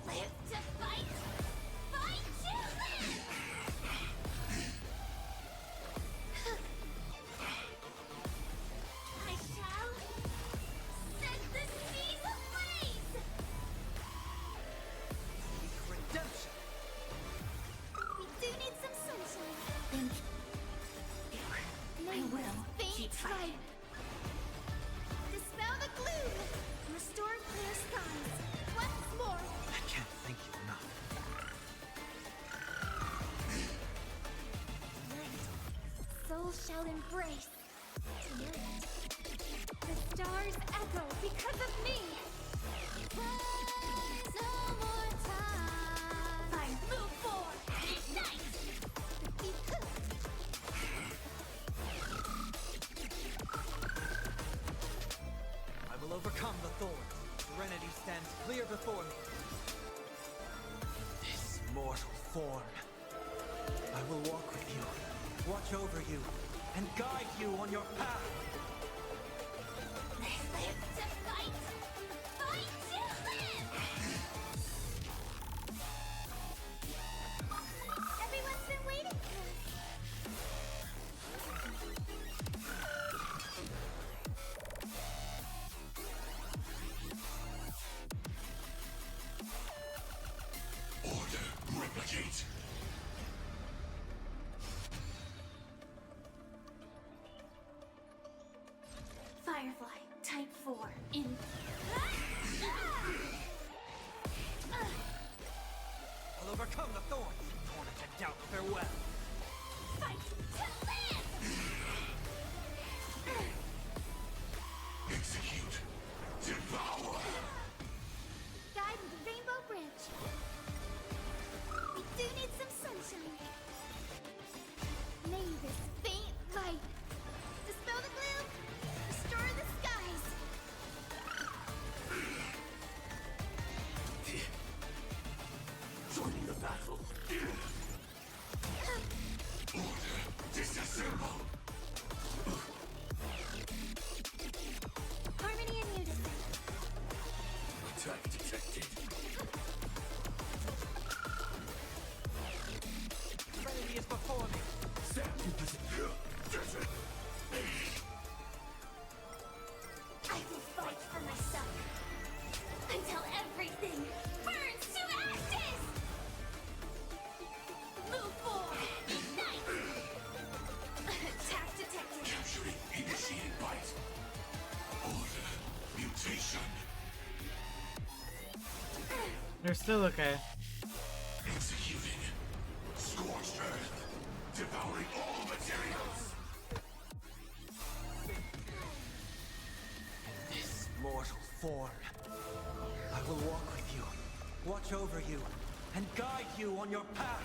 Live to fight, fight to live. I shall set the seas ablaze. Redemption. We do need some sunshine. Thank you. I will keep fighting. Dispel the gloom. Restore clear skies. Once more. I can't thank you enough. Night. Soul shall embrace. Tonight. The stars echo because of me. Rise no more time. I move forward. Ignite. I will overcome the thorns. Serenity stands clear before me. This mortal form. I will walk with you, watch over you, and guide you on your path. Live to fight. Fight to live. Everyone's been waiting for us. Order. Replicate. Firefly, type 4, in. I'll overcome the thorns. Torment and doubt, farewell. Fight to live! Execute. Devour. Guide with the rainbow branch. We do need some sunshine. May this faint light dispel the gloom, restore the skies. Joining the battle. Order. Disassemble. They're still okay. Executing. Scorched earth. Devouring all materials. In this mortal form, I will walk with you, watch over you, and guide you on your path.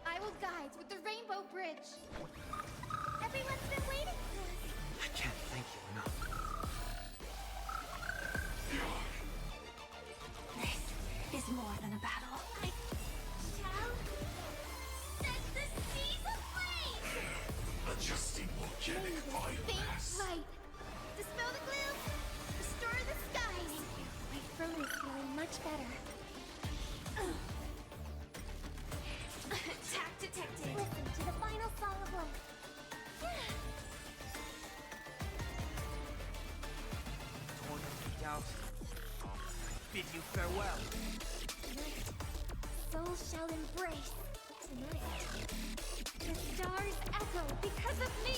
I will guide with the Rainbow Bridge. Everyone's been waiting for us. I can't thank you enough. This is more than a battle. I shall set the seas ablaze! Adjusting volcanic Faint biomass. light. Dispel the gloom. Restore the skies. My throat is feeling much better. Attack detected. Listen to the final song of life. Torn of doubt, I bid you farewell. Tonight, souls shall embrace. Tonight, the stars echo because of me.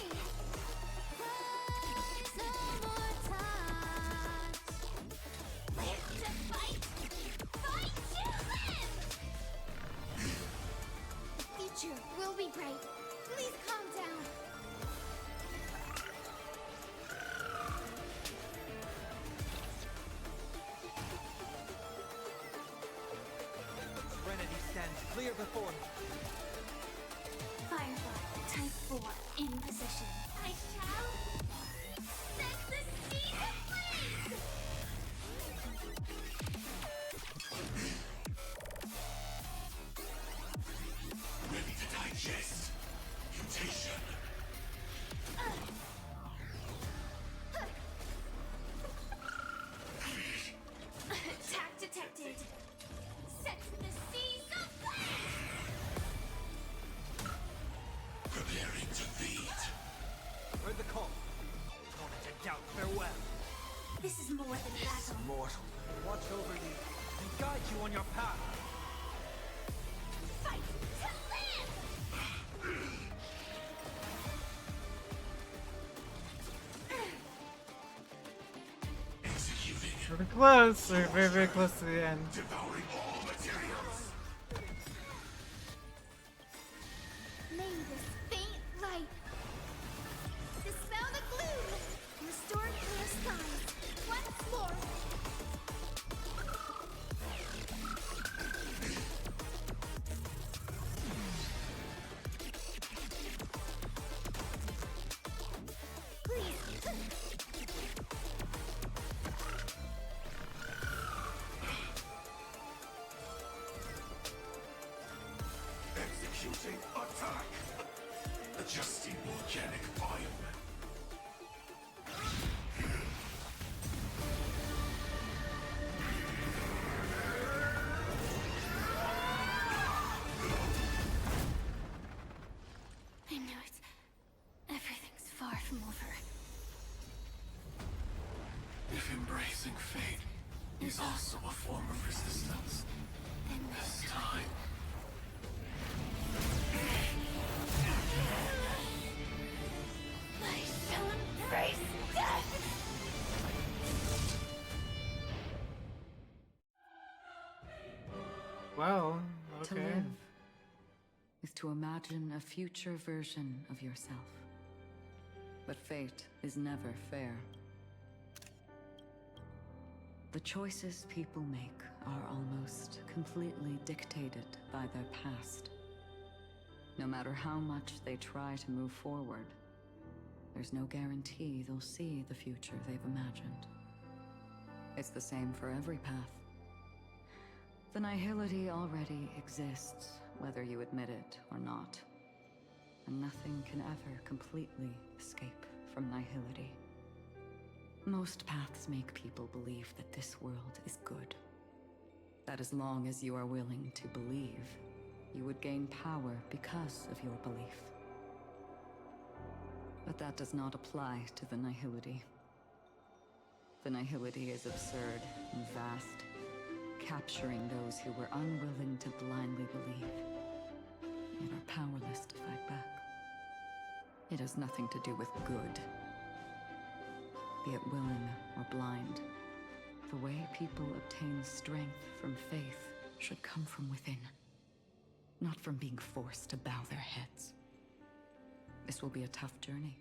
Rise, immortals. Live to fight. Fight to live. The future will be bright. Please calm down. Serenity stands clear before me. Firefly, type 4, in position. I shall set the seas ablaze! Ready to digest. Mutation. Attack detected. Set the seas ablaze! Preparing to feed. Heard the call. Torn to doubt, farewell. This is more than battle. Mortal, watch over you and guide you on your path. Fight to live! Executing. We're close. We're very, very close to the end. Devouring all materials. May this faint light dispel the gloom, restore clear skies once more. Please. Executing attack. Adjusting volcanic biome. I knew it. Everything's far from over. If embracing fate is also a form of resistance, Then this time I shall embrace death! Well, To okay. live is to imagine a future version of yourself. But fate is never fair. The choices people make are almost completely dictated by their past. No matter how much they try to move forward, there's no guarantee they'll see the future they've imagined. It's the same for every path. The nihility already exists, whether you admit it or not. And nothing can ever completely escape from nihility. Most paths make people believe that this world is good. That as long as you are willing to believe, you would gain power because of your belief. But that does not apply to the nihility. The nihility is absurd and vast, capturing those who were unwilling to blindly believe, yet are powerless to fight back. It has nothing to do with good. Be it willing or blind, The way people obtain strength from faith should come from within, not from being forced to bow their heads. This will be a tough journey.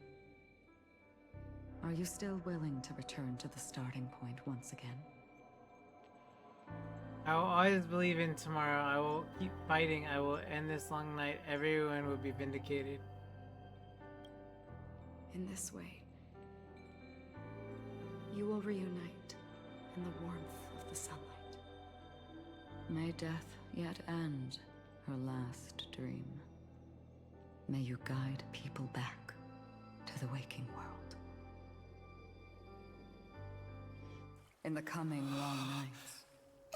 Are you still willing to return to the starting point once again? I will always believe in tomorrow. I will keep fighting. I will end this long night. Everyone will be vindicated. In this way, you will reunite in the warmth of the sunlight. May death yet end her last dream. May you guide people back to the waking world. In the coming long nights,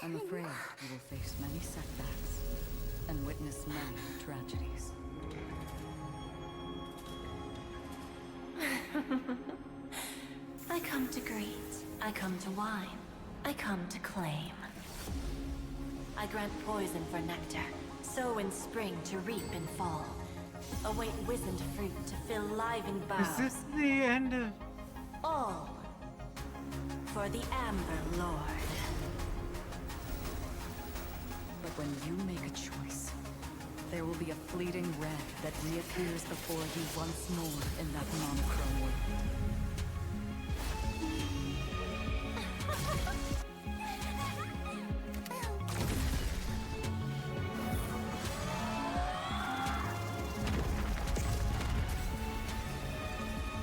I'm afraid you will face many setbacks and witness many tragedies. I come to greet, I come to whine, I come to claim. I grant poison for nectar, sow in spring to reap in fall. Await wizened fruit to fill living boughs. Is this the end of... All for the Amber Lord. But when you make a choice, there will be a fleeting red that reappears before you once more in that monochrome world.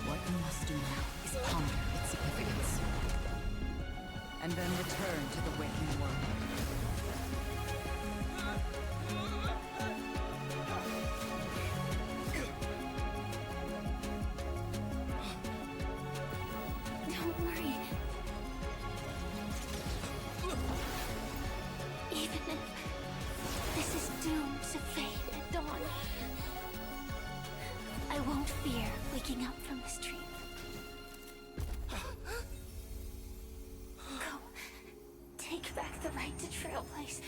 What you must do now is ponder its significance, and then return to the waking world. Don't worry. Even if this is doomed to fade at dawn, I won't fear waking up from this dream. Go. Take back the right to trailblaze.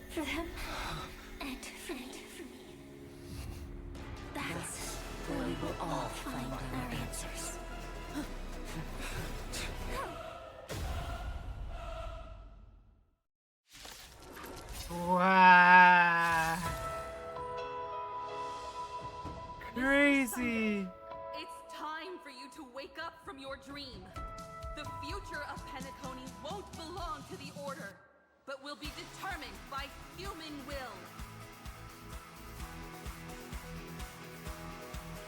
For them, and for me. That's where we will all find our answers. Wow. Crazy. It's time for you to wake up from your dream. The future of Penacony won't belong to the Order, but will be determined by human will.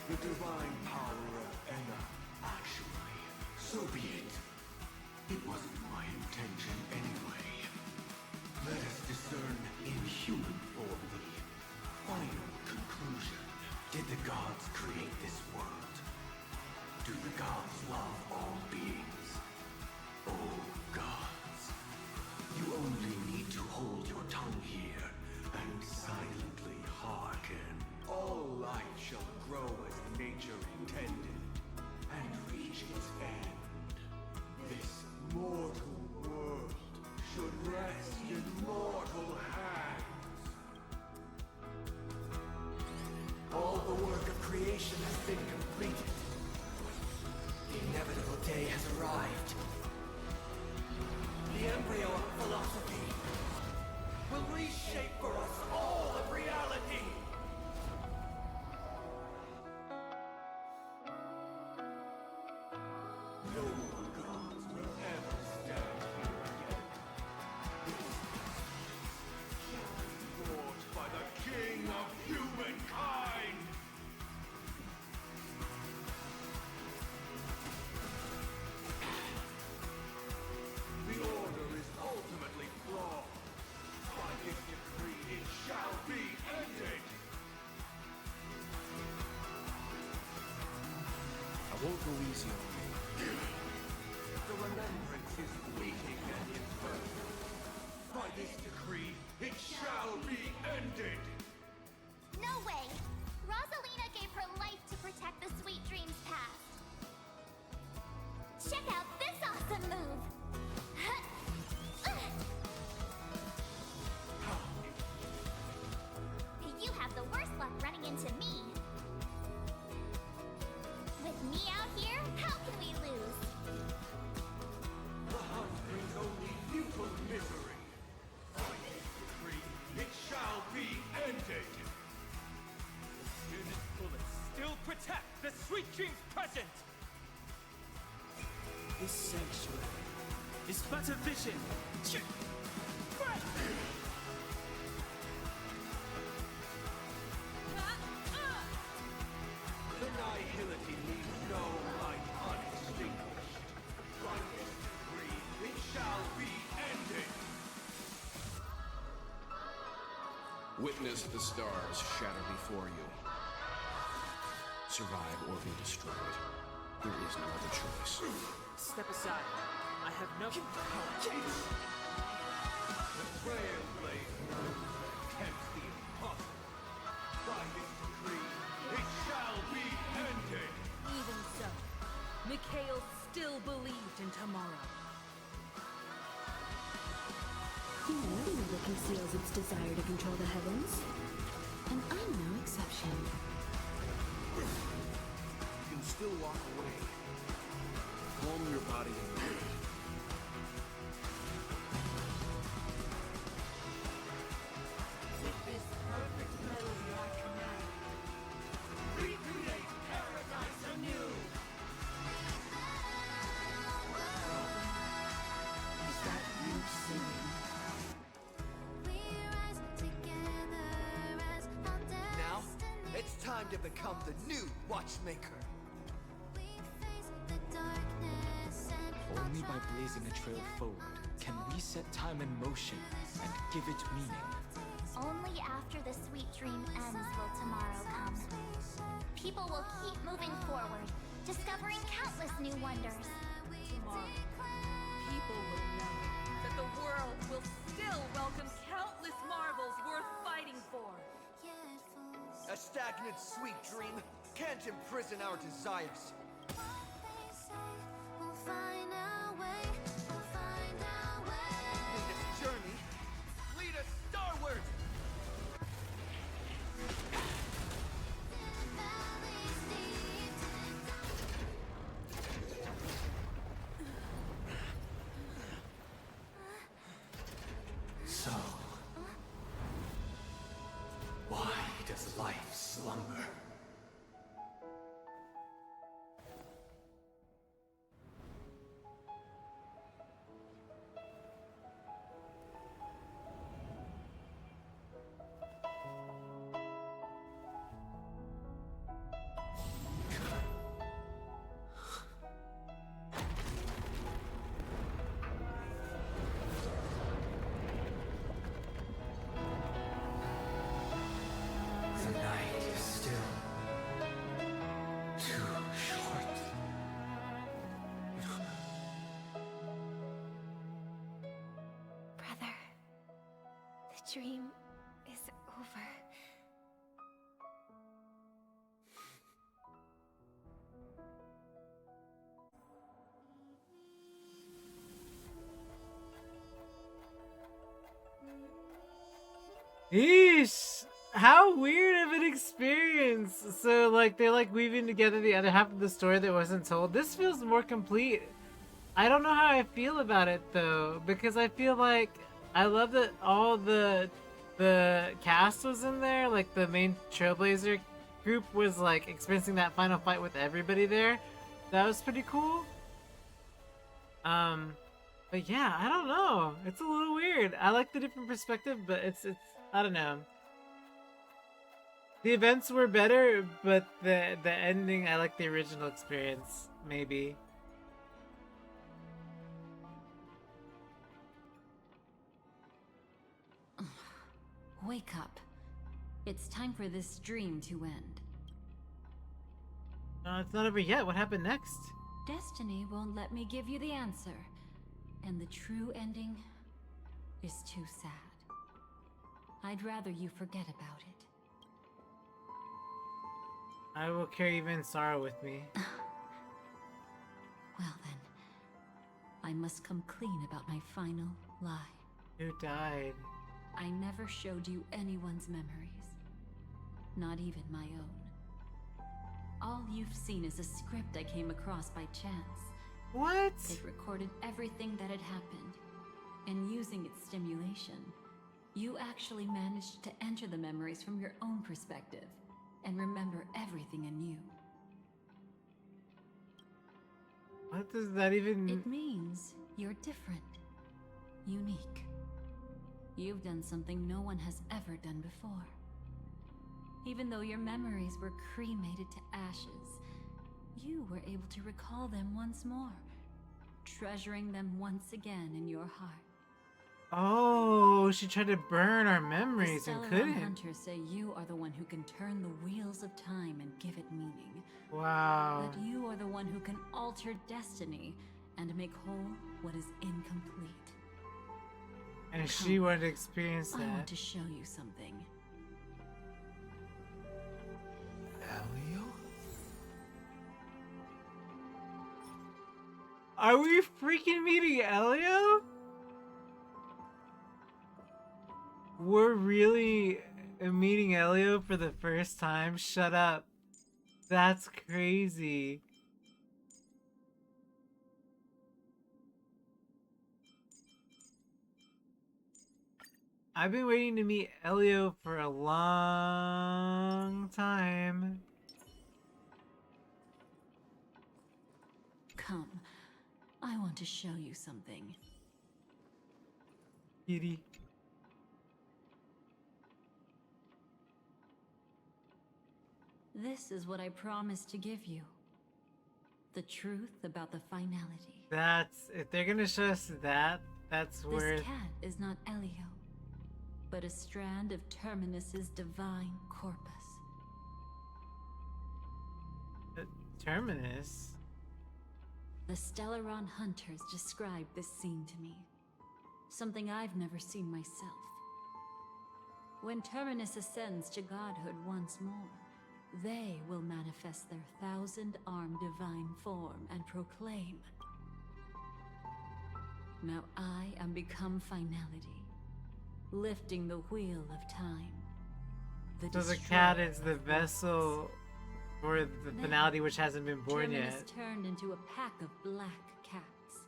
The divine power of Enna, actually. So be it. It wasn't my intention anyway. Let us discern in human form the final conclusion. Did the gods create this world? Do the gods love all beings? Oh, gods. You only need to hold your tongue here and silently hearken. All life shall grow as nature intended and reach its end. This mortal world should rest in mortal hands. All the work of creation has been completed. The inevitable day has arrived. The embryo of philosophy will reshape for us all of reality. No more gods will ever stand here again. Shall be wrought by the king of humankind. The order is ultimately flawed. By this decree, it shall be ended. I won't go easy on you. The remembrance is fleeting and imperfect. By this decree, it shall be ended. No way! Rosalina gave her life to protect the sweet dreams past. Check out this awesome move! You have the worst luck running into me. With me out here, how can we lose? The hunt brings only the sweet dreams present! This sanctuary is but a vision. Finality needs no light unextinguished. By this decree, it shall be ended. Witness the stars shatter before you. Survive or be destroyed. There is no other choice. Step aside. I have no... The trailblazer attempts the impossible. By this decree, it shall be ended. Even so, Mikhail still believed in tomorrow. Humanity never conceals its desire to control the heavens. And I'm no exception. You can still walk away. Calm your body and mind. With this perfect melody I command, recreate paradise anew. Is that you singing? Now, it's time to become the new watchmaker. Only by blazing a trail forward can we set time in motion and give it meaning. Only after the sweet dream ends will tomorrow come. People will keep moving forward, discovering countless new wonders. Tomorrow, people will know that the world will still welcome countless marvels worth fighting for. A stagnant sweet dream can't imprison our desires. In this journey, lead us starward! So, why does life slumber? The night is still too short. Brother, the dream is over. Eesh! How weird of an experience! So, like, they're like weaving together the other half of the story that wasn't told. This feels more complete. I don't know how I feel about it though, because I feel like I love that all the cast was in there. Like the main Trailblazer group was like experiencing that final fight with everybody there. That was pretty cool. But yeah, I don't know. It's a little weird. I like the different perspective, but it's I don't know. The events were better, but the ending, I like the original experience, maybe. Wake up. It's time for this dream to end. It's not over yet. What happened next? Destiny won't let me give you the answer. And the true ending is too sad. I'd rather you forget about it. I will carry even sorrow with me. Well then, I must come clean about my final lie. Who died? I never showed you anyone's memories. Not even my own. All you've seen is a script I came across by chance. What? It recorded everything that had happened. And using its stimulation, you actually managed to enter the memories from your own perspective and remember everything anew. What does that even... It means you're different. Unique. You've done something no one has ever done before. Even though your memories were cremated to ashes, you were able to recall them once more, treasuring them once again in your heart. Oh, she tried to burn our memories and couldn't. Hunters say you are the one who can turn the wheels of time and give it meaning. Wow. That you are the one who can alter destiny and make whole what is incomplete. And she wanted to experience that. I want to show you something. Elio? Are we freaking meeting Elio? We're really meeting Elio for the first time? Shut up. That's crazy. I've been waiting to meet Elio for a long time. Come, I want to show you something. Kitty. This is what I promised to give you. The truth about the finality. That's... if they're gonna show us that, that's worth... This cat is not Elio, but a strand of Terminus's divine corpus. Terminus? The Stellaron hunters described this scene to me. Something I've never seen myself. When Terminus ascends to godhood once more, they will manifest their 1,000-armed divine form and proclaim, "Now I am become finality, lifting the wheel of time." So the cat is the vessel for the finality which hasn't been born Terminus yet. turned into a pack of black cats,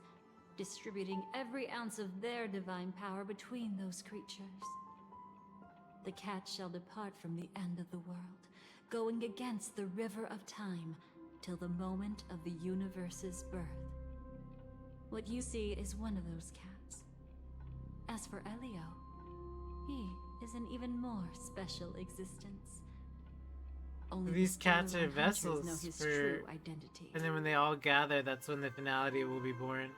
distributing every ounce of their divine power between those creatures. The cat shall depart from the end of the world, going against the river of time till the moment of the universe's birth. What you see is one of those cats. As for Elio, he is an even more special existence. Only These cats are Stellaron hunters know vessels his for... true identity. And then when they all gather, that's when the finality will be born.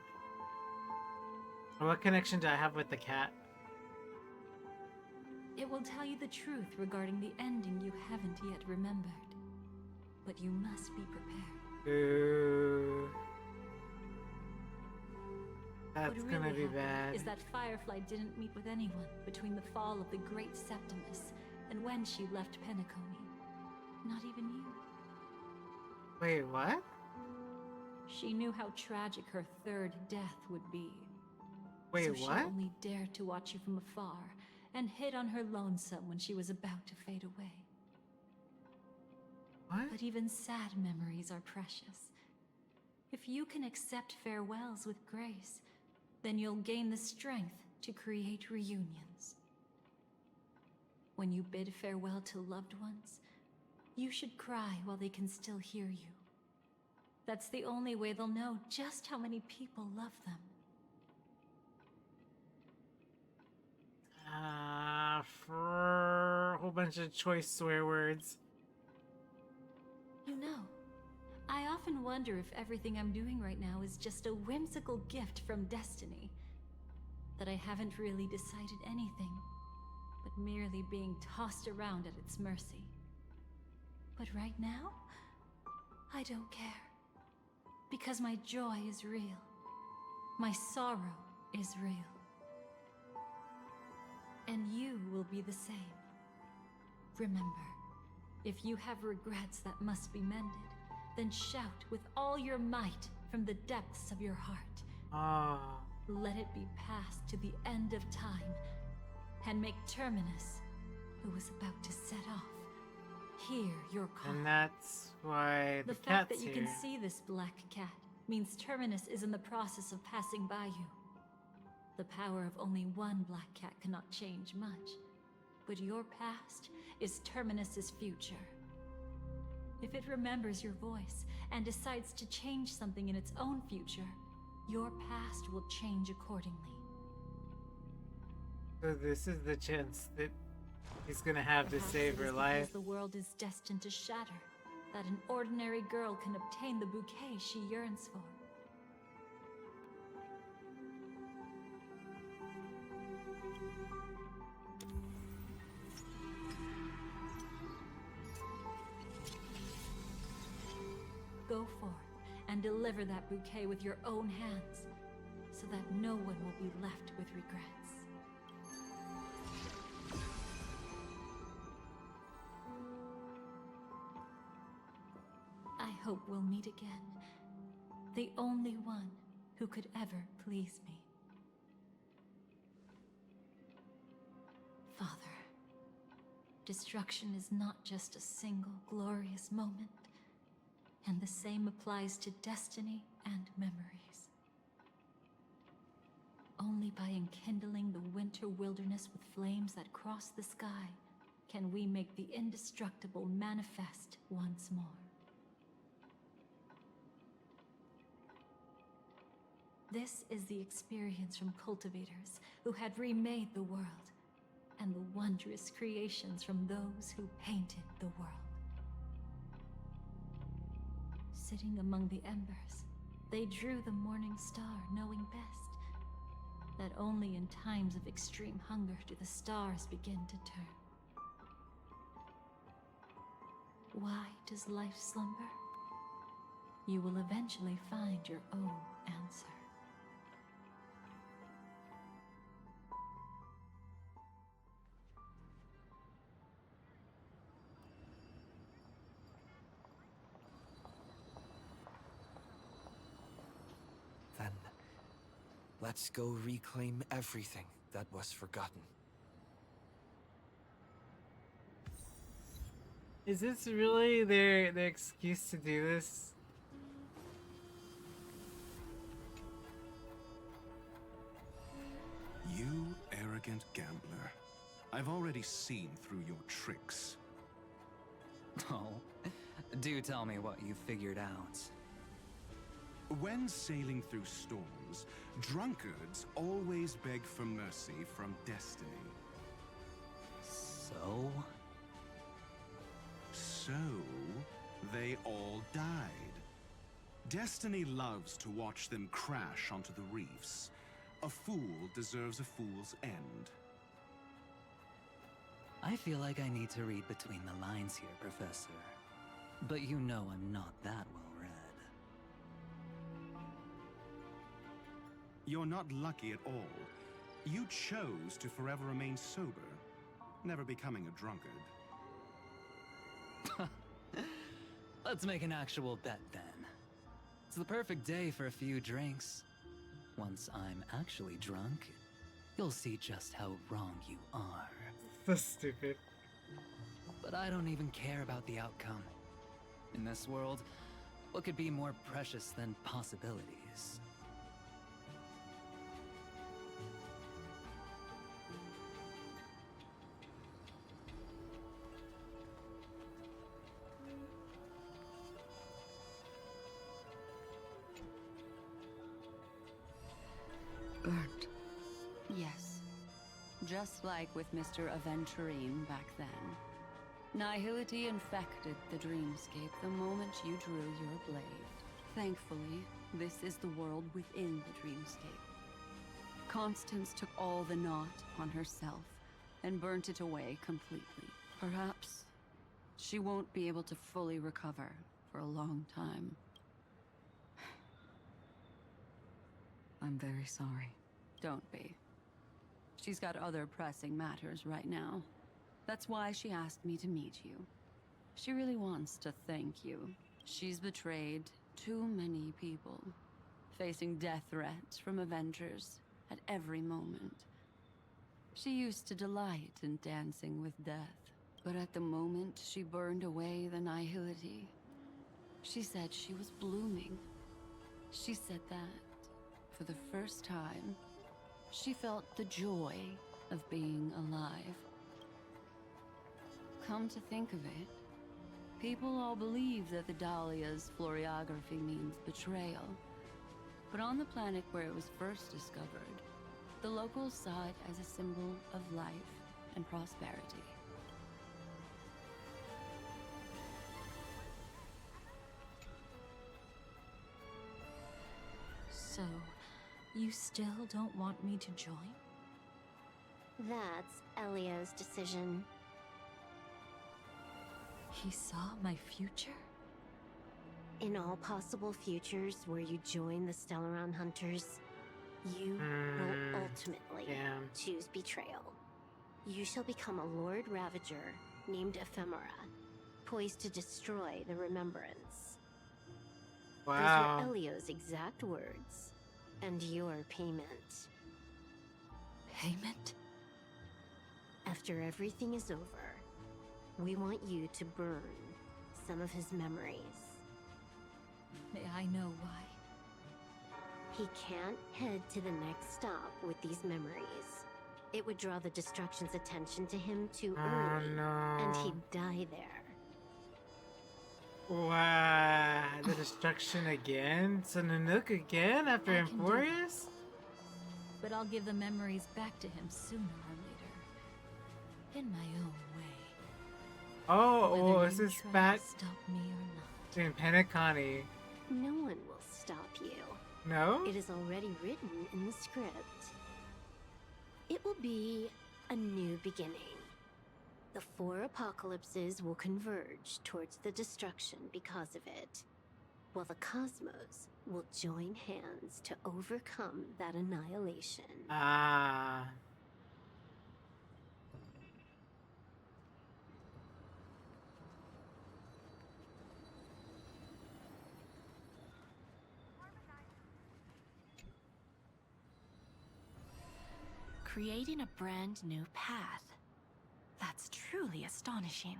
What connection do I have with the cat? It will tell you the truth regarding the ending you haven't yet remembered. But you must be prepared. Ooh. That's what gonna really be bad. Is that Firefly didn't meet with anyone between the fall of the Great Septimus and when she left Penacony. Not even you. Wait, what? She knew how tragic her third death would be. Wait, so what? She only dared to watch you from afar and hid on her lonesome when she was about to fade away. What? But even sad memories are precious. If you can accept farewells with grace, then you'll gain the strength to create reunions. When you bid farewell to loved ones, you should cry while they can still hear you. That's the only way they'll know just how many people love them. For a whole bunch of choice swear words. You know, I often wonder if everything I'm doing right now is just a whimsical gift from destiny. That I haven't really decided anything, but merely being tossed around at its mercy. But right now, I don't care. Because my joy is real. My sorrow is real. And you will be the same. Remember, if you have regrets that must be mended, then shout with all your might from the depths of your heart. Ah. Let it be passed to the end of time, and make Terminus, who was about to set off, hear your call. And that's why the fact cat's that you here. can see this black cat means Terminus is in the process of passing by you. The power of only one black cat cannot change much, but your past is Terminus's future. If it remembers your voice and decides to change something in its own future, your past will change accordingly. So this is the chance that he's gonna have to Perhaps save it her is life. because the world is destined to shatter, that an ordinary girl can obtain the bouquet she yearns for. Go forth and deliver that bouquet with your own hands, so that no one will be left with regrets. I hope we'll meet again. The only one who could ever please me. Father, destruction is not just a single glorious moment, and the same applies to destiny and memories. Only by enkindling the winter wilderness with flames that cross the sky can we make the indestructible manifest once more. This is the experience from cultivators who had remade the world, and the wondrous creations from those who painted the world. Sitting among the embers, they drew the morning star, knowing best that only in times of extreme hunger do the stars begin to turn. Why does life slumber? You will eventually find your own answer. Then, let's go reclaim everything that was forgotten. Is this really their excuse to do this? You arrogant gambler. I've already seen through your tricks. Oh, do tell me what you figured out. When sailing through storms, drunkards always beg for mercy from destiny. So? So, they all died. Destiny loves to watch them crash onto the reefs. A fool deserves a fool's end. I feel like I need to read between the lines here, Professor. But you know I'm not that well read. You're not lucky at all. You chose to forever remain sober, never becoming a drunkard. Let's make an actual bet then. It's the perfect day for a few drinks. Once I'm actually drunk, you'll see just how wrong you are. So stupid. But I don't even care about the outcome. In this world, what could be more precious than possibilities? Earned. Yes. Just like with Mr. Aventurine back then. Nihility infected the dreamscape the moment you drew your blade. Thankfully, this is the world within the dreamscape. Constance took all the knot upon herself and burnt it away completely. Perhaps she won't be able to fully recover for a long time. I'm very sorry. Don't be. She's got other pressing matters right now. That's why she asked me to meet you. She really wants to thank you. She's betrayed too many people, facing death threats from Avengers at every moment. She used to delight in dancing with death, but at the moment she burned away the nihility, she said she was blooming. She said that, for the first time, she felt the joy of being alive. Come to think of it, People all believe that the Dahlia's floriography means betrayal. But on the planet where it was first discovered, the locals saw it as a symbol of life and prosperity. So, you still don't want me to join? That's Elio's decision. He saw my future? In all possible futures where you join the Stellaron Hunters, you will ultimately choose betrayal. You shall become a Lord Ravager named Ephemera, poised to destroy the Remembrance. Wow. Those were Elio's exact words, and your payment. Payment? After everything is over, we want you to burn some of his memories. May I know why? He can't head to the next stop with these memories. It would draw the Destruction's attention to him too early, and he'd die there. Wow, the Destruction again? So Nanook again after Emphorius? But I'll give the memories back to him sooner or later. In my own way. Oh, Whether this you is try back to stop me or not. in Penacony. No one will stop you. No? It is already written in the script. It will be a new beginning. The 4 apocalypses will converge towards the destruction because of it, while the cosmos will join hands to overcome that annihilation. Ah. Creating a brand new path. That's truly astonishing.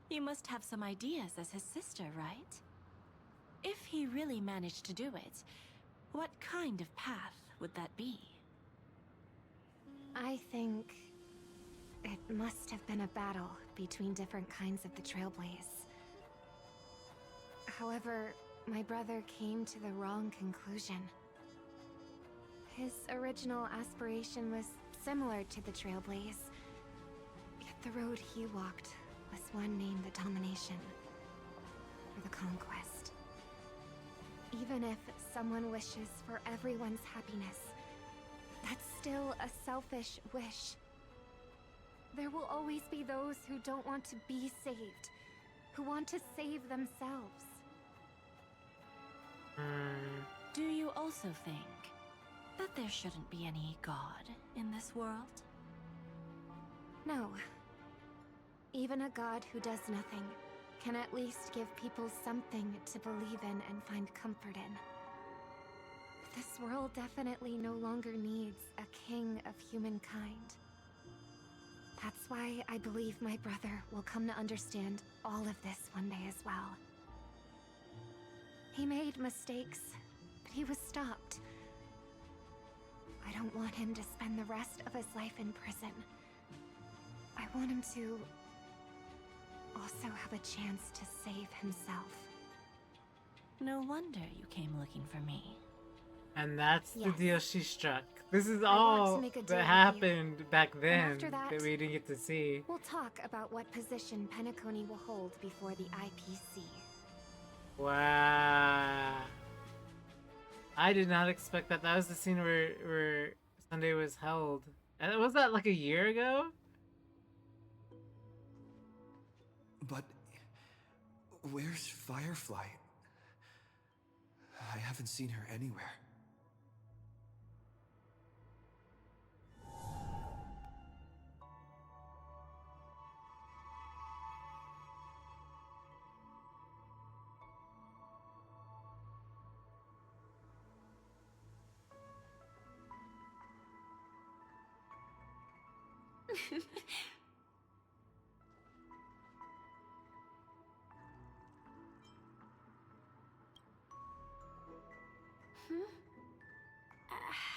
You must have some ideas as his sister, right? If he really managed to do it, what kind of path would that be? I think it must have been a battle between different kinds of the Trailblaze. However, my brother came to the wrong conclusion. His original aspiration was similar to the Trailblaze, yet the road he walked was one named the Domination, or the Conquest. Even if someone wishes for everyone's happiness, that's still a selfish wish. There will always be those who don't want to be saved, who want to save themselves. Do you also think that there shouldn't be any God in this world? No. Even a god who does nothing can at least give people something to believe in and find comfort in. This world definitely no longer needs a king of humankind. That's why I believe my brother will come to understand all of this one day as well. He made mistakes, but he was stopped. I don't want him to spend the rest of his life in prison. I want him to also have a chance to save himself. No wonder you came looking for me. And that's the deal she struck. This is I want to all make a deal that with happened back then after that, that we didn't get to see. We'll talk about what position Penacony will hold before the IPC. Wow. I did not expect that. That was the scene where Sunday was held. And was that like a year ago? But where's Firefly? I haven't seen her anywhere.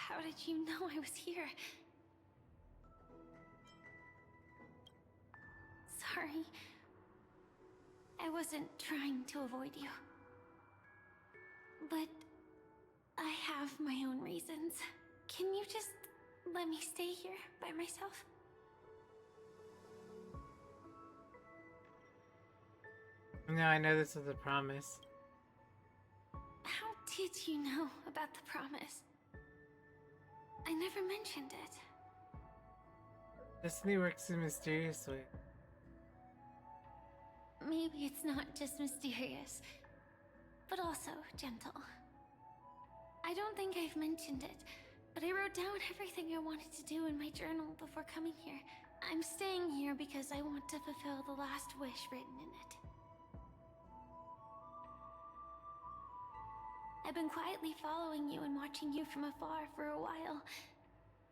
How did you know I was here? Sorry. I wasn't trying to avoid you. But I have my own reasons. Can you just let me stay here by myself? Now I know this is a promise. How did you know about the promise? I never mentioned it. Destiny works in mysterious way. Maybe it's not just mysterious, but also gentle. I don't think I've mentioned it, but I wrote down everything I wanted to do in my journal before coming here. I'm staying here because I want to fulfill the last wish written in it. I've been quietly following you and watching you from afar for a while,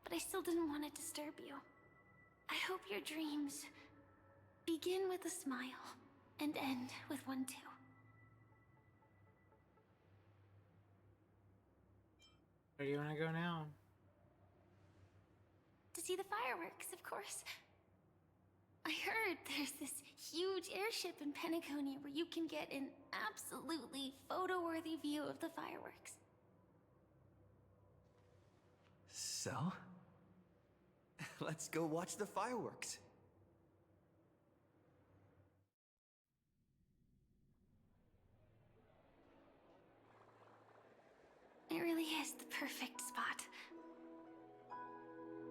but I still didn't want to disturb you. I hope your dreams begin with a smile and end with one too. Where do you want to go now? To see the fireworks, of course. I heard there's this huge airship in Penacony where you can get an absolutely photo-worthy view of the fireworks. So? Let's go watch the fireworks. It really is the perfect spot.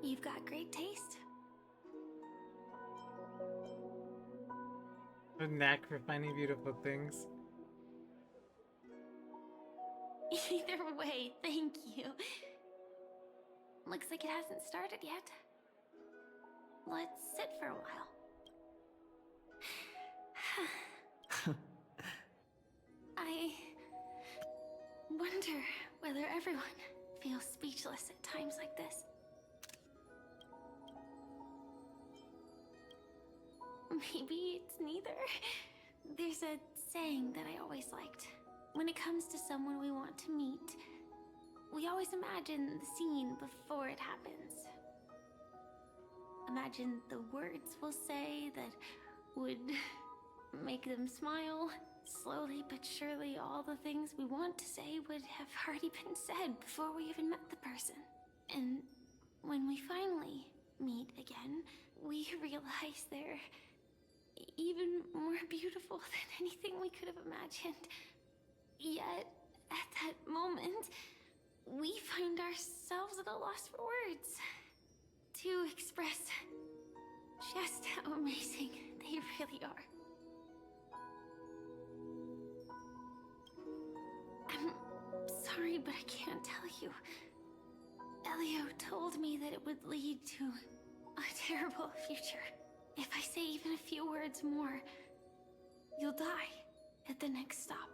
You've got great taste. A knack for finding beautiful things. Either way, thank you. Looks like it hasn't started yet. Let's sit for a while. I wonder whether everyone feels speechless at times like this. Maybe it's neither. There's a saying that I always liked. When it comes to someone we want to meet, we always imagine the scene before it happens. Imagine the words we'll say that would make them smile. Slowly but surely, all the things we want to say would have already been said before we even met the person. And when we finally meet again, we realize they're even more beautiful than anything we could have imagined. Yet, at that moment, we find ourselves at a loss for words to express just how amazing they really are. I'm sorry, but I can't tell you. Elio told me that it would lead to a terrible future. If I say even a few words more, you'll die at the next stop.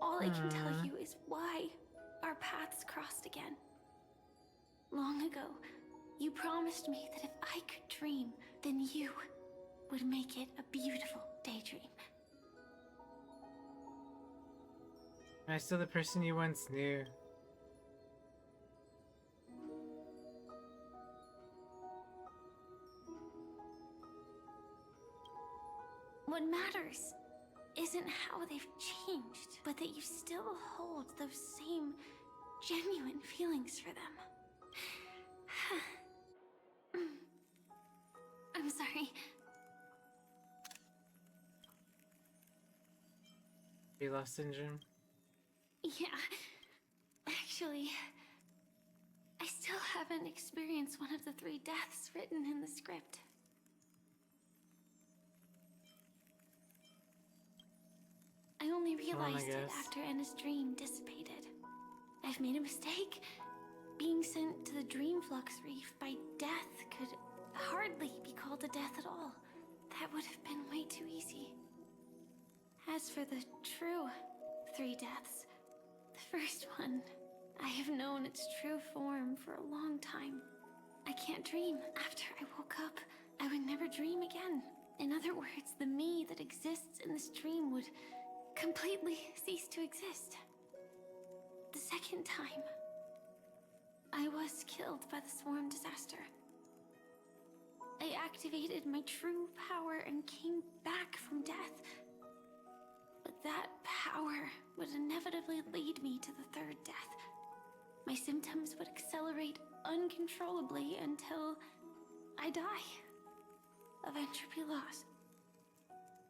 All I can tell you is why our paths crossed again. Long ago, you promised me that if I could dream, then you would make it a beautiful daydream. Am I still the person you once knew? What matters isn't how they've changed, but that you still hold those same genuine feelings for them. I'm sorry. You lost syndrome? Yeah. Actually, I still haven't experienced one of the 3 deaths written in the script. I only realized it after Anna's dream dissipated. I've made a mistake. Being sent to the Dream Flux Reef by death could hardly be called a death at all. That would have been way too easy. As for the true 3 deaths, the first one, I have known its true form for a long time. I can't dream. After I woke up, I would never dream again. In other words, the me that exists in this dream would completely cease to exist. The second time, I was killed by the swarm disaster. I activated my true power and came back from death, that power would inevitably lead me to the third death. My symptoms would accelerate uncontrollably until I die of entropy loss.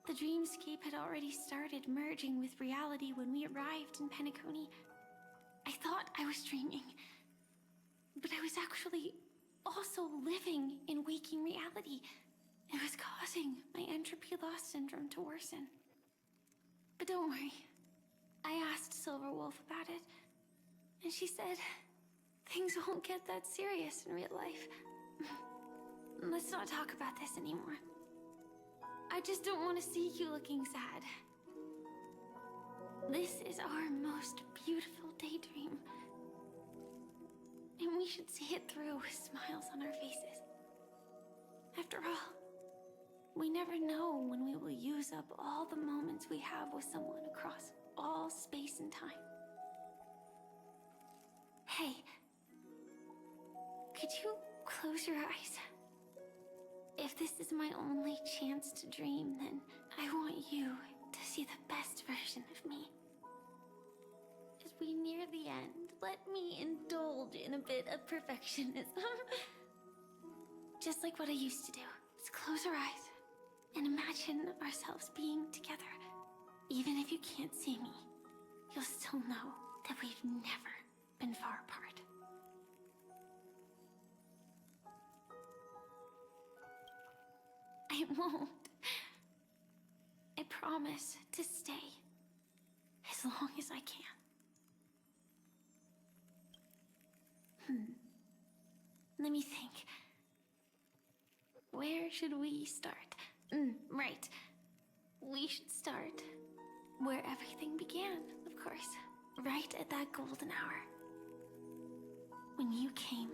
The dreamscape had already started merging with reality when we arrived in Penacony. I thought I was dreaming, but I was actually also living in waking reality. It was causing my entropy loss syndrome to worsen. But don't worry, I asked Silverwolf about it, and she said things won't get that serious in real life. Let's not talk about this anymore. I just don't want to see you looking sad. This is our most beautiful daydream, and we should see it through with smiles on our faces. After all, we never know when we will use up all the moments we have with someone across all space and time. Hey, could you close your eyes? If this is my only chance to dream, then I want you to see the best version of me. As we near the end, let me indulge in a bit of perfectionism. Just like what I used to do. Let's close our eyes and imagine ourselves being together. Even if you can't see me, you'll still know that we've never been far apart. I won't. I promise to stay as long as I can. Let me think. Where should we start? Right. We should start where everything began, of course. Right at that golden hour. When you came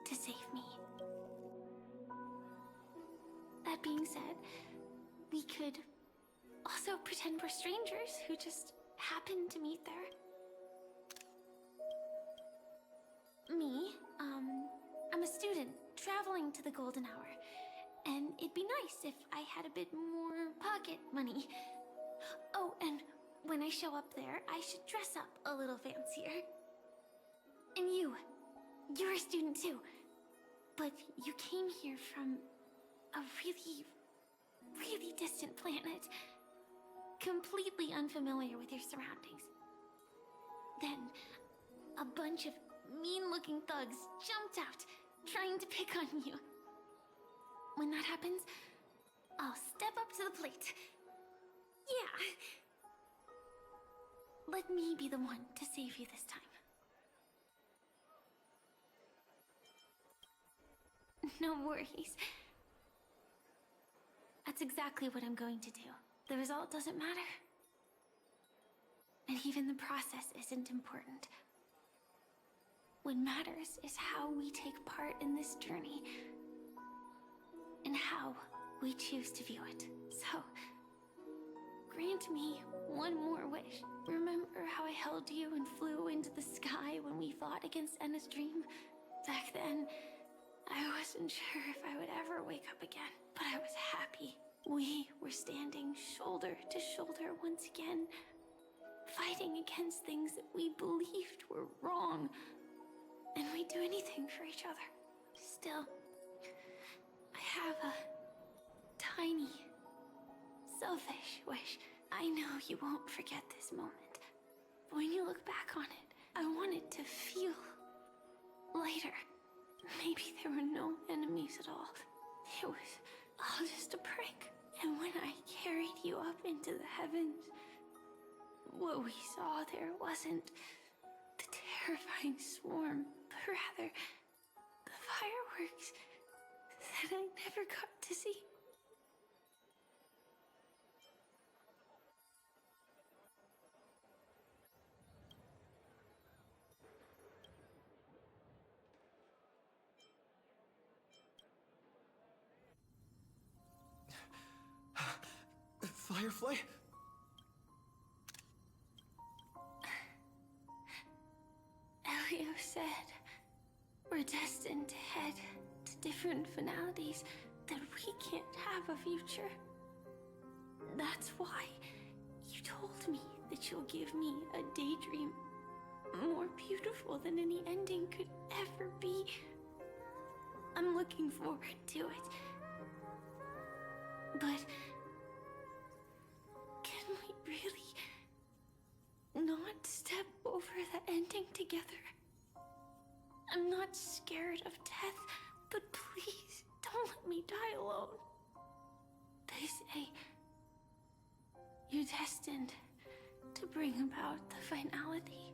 to save me. That being said, we could also pretend we're strangers who just happened to meet there. Me, I'm a student traveling to the golden hour. And it'd be nice if I had a bit more pocket money. Oh, and when I show up there, I should dress up a little fancier. And you're a student too. But you came here from a really, really distant planet. Completely unfamiliar with your surroundings. Then, a bunch of mean-looking thugs jumped out, trying to pick on you. When that happens, I'll step up to the plate. Yeah. Let me be the one to save you this time. No worries. That's exactly what I'm going to do. The result doesn't matter. And even the process isn't important. What matters is how we take part in this journey. And how we choose to view it. So, grant me one more wish. Remember how I held you and flew into the sky when we fought against Enna's dream? Back then, I wasn't sure if I would ever wake up again, but I was happy. We were standing shoulder to shoulder once again, fighting against things that we believed were wrong, and we'd do anything for each other. Still, I have a tiny, selfish wish. I know you won't forget this moment, but when you look back on it, I want it to feel lighter. Maybe there were no enemies at all. It was all just a prank. And when I carried you up into the heavens, what we saw there wasn't the terrifying swarm, but rather the fireworks that I never got to see. Firefly? Elio said we're destined to head to different finalities, that we can't have a future. That's why you told me that you'll give me a daydream more beautiful than any ending could ever be. I'm looking forward to it. But can we really not step over the ending together? I'm not scared of death, but please don't let me die alone. They say you're destined to bring about the finality.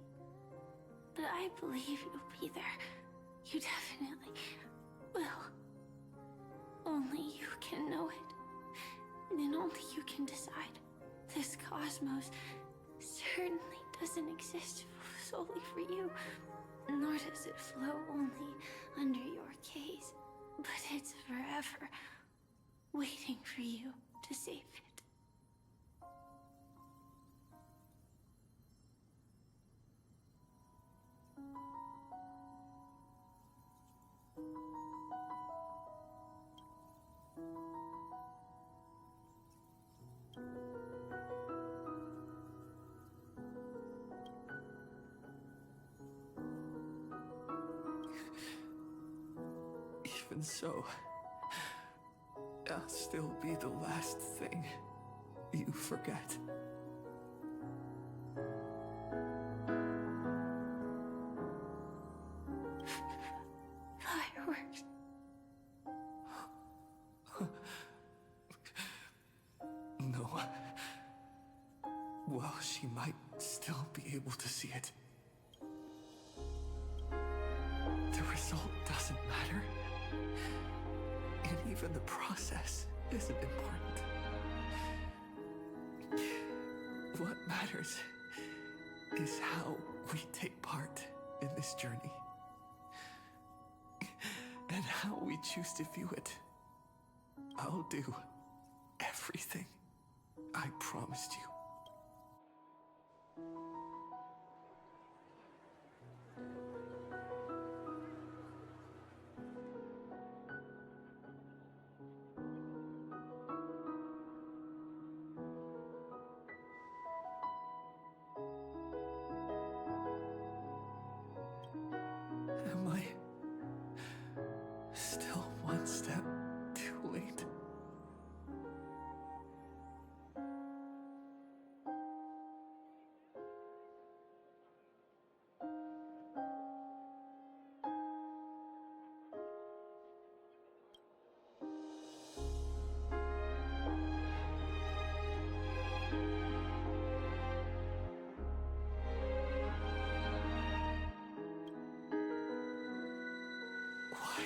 But I believe you'll be there. You definitely will. Only you can know it. And only you can decide. This cosmos certainly doesn't exist solely for you. Nor does it flow only under your gaze. But it's forever waiting for you to save it. Even so, I'll still be the last thing you forget. Fireworks. No. Well, she might still be able to see it. The result doesn't matter. And even the process isn't important. What matters is how we take part in this journey. And how we choose to view it. I'll do everything I promised you. Am I still one step too late? Why?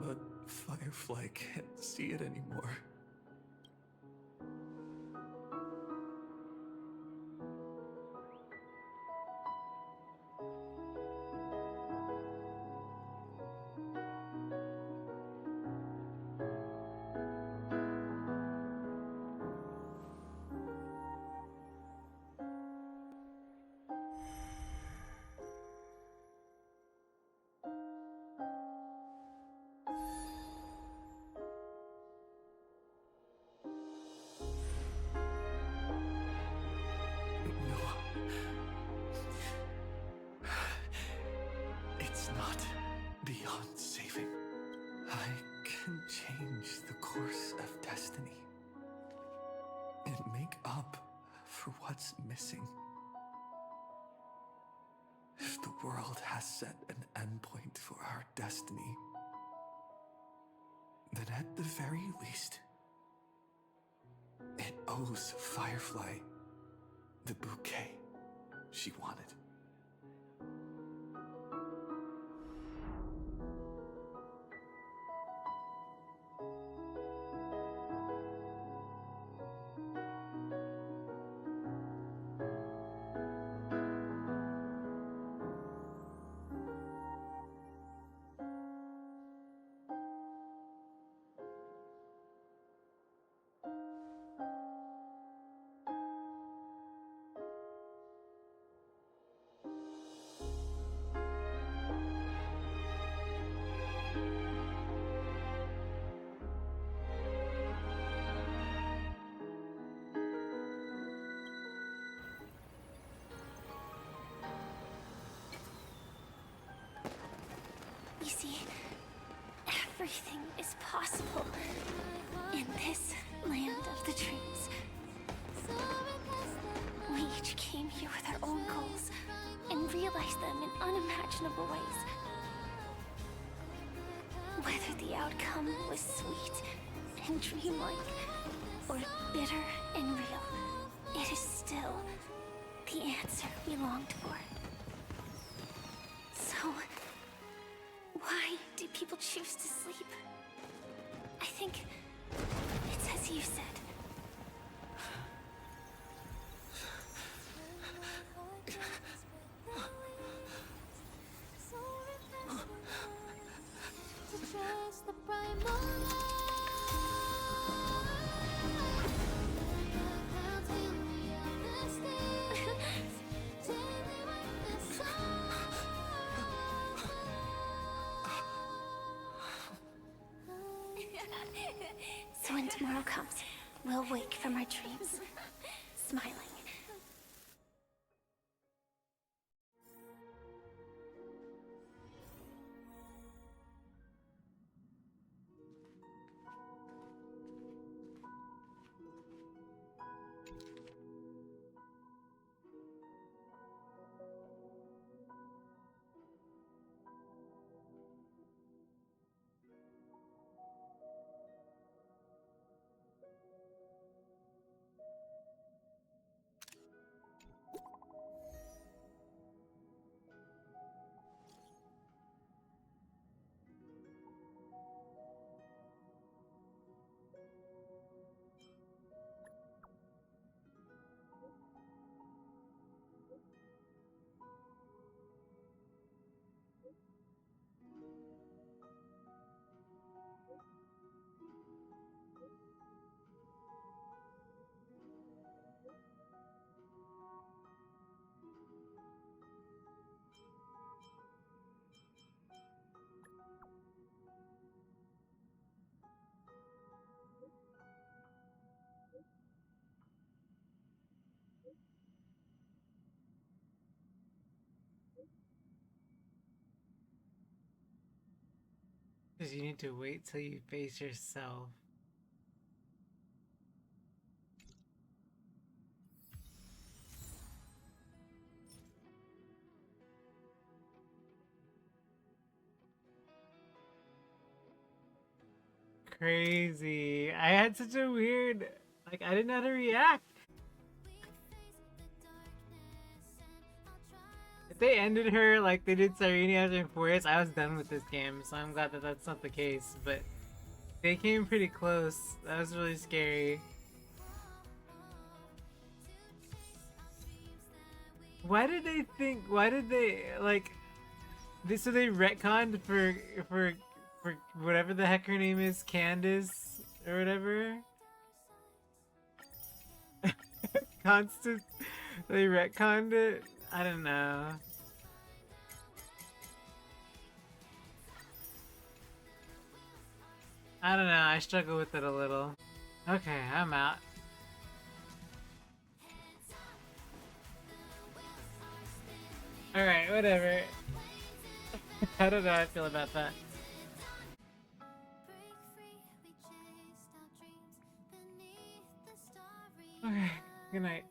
But Firefly can't see it anymore. It's not beyond saving. I can change the course of destiny and make up for what's missing. If the world has set an endpoint for our destiny, then at the very least, it owes Firefly the bouquet she wanted. me, everything is possible in this land of the dreams. We each came here with our own goals and realized them in unimaginable ways. Whether the outcome was sweet and dreamlike, or bitter and real, it is still the answer we longed for. So, why do people choose to sleep? I think it's as you said. So when tomorrow comes, we'll wake from our dreams, smiling. Because you need to wait till you face yourself. Crazy. I had such a weird, like, I didn't know how to react. If they ended her like they did Serene after 4 years, I was done with this game, so I'm glad that that's not the case, but they came pretty close. That was really scary. Why did they, like, so they retconned for whatever the heck her name is, Candace, or whatever? Constant, they retconned it? I don't know. I don't know, I struggle with it a little. Okay, I'm out. Alright, whatever. I don't know how I feel about that. Okay, good night.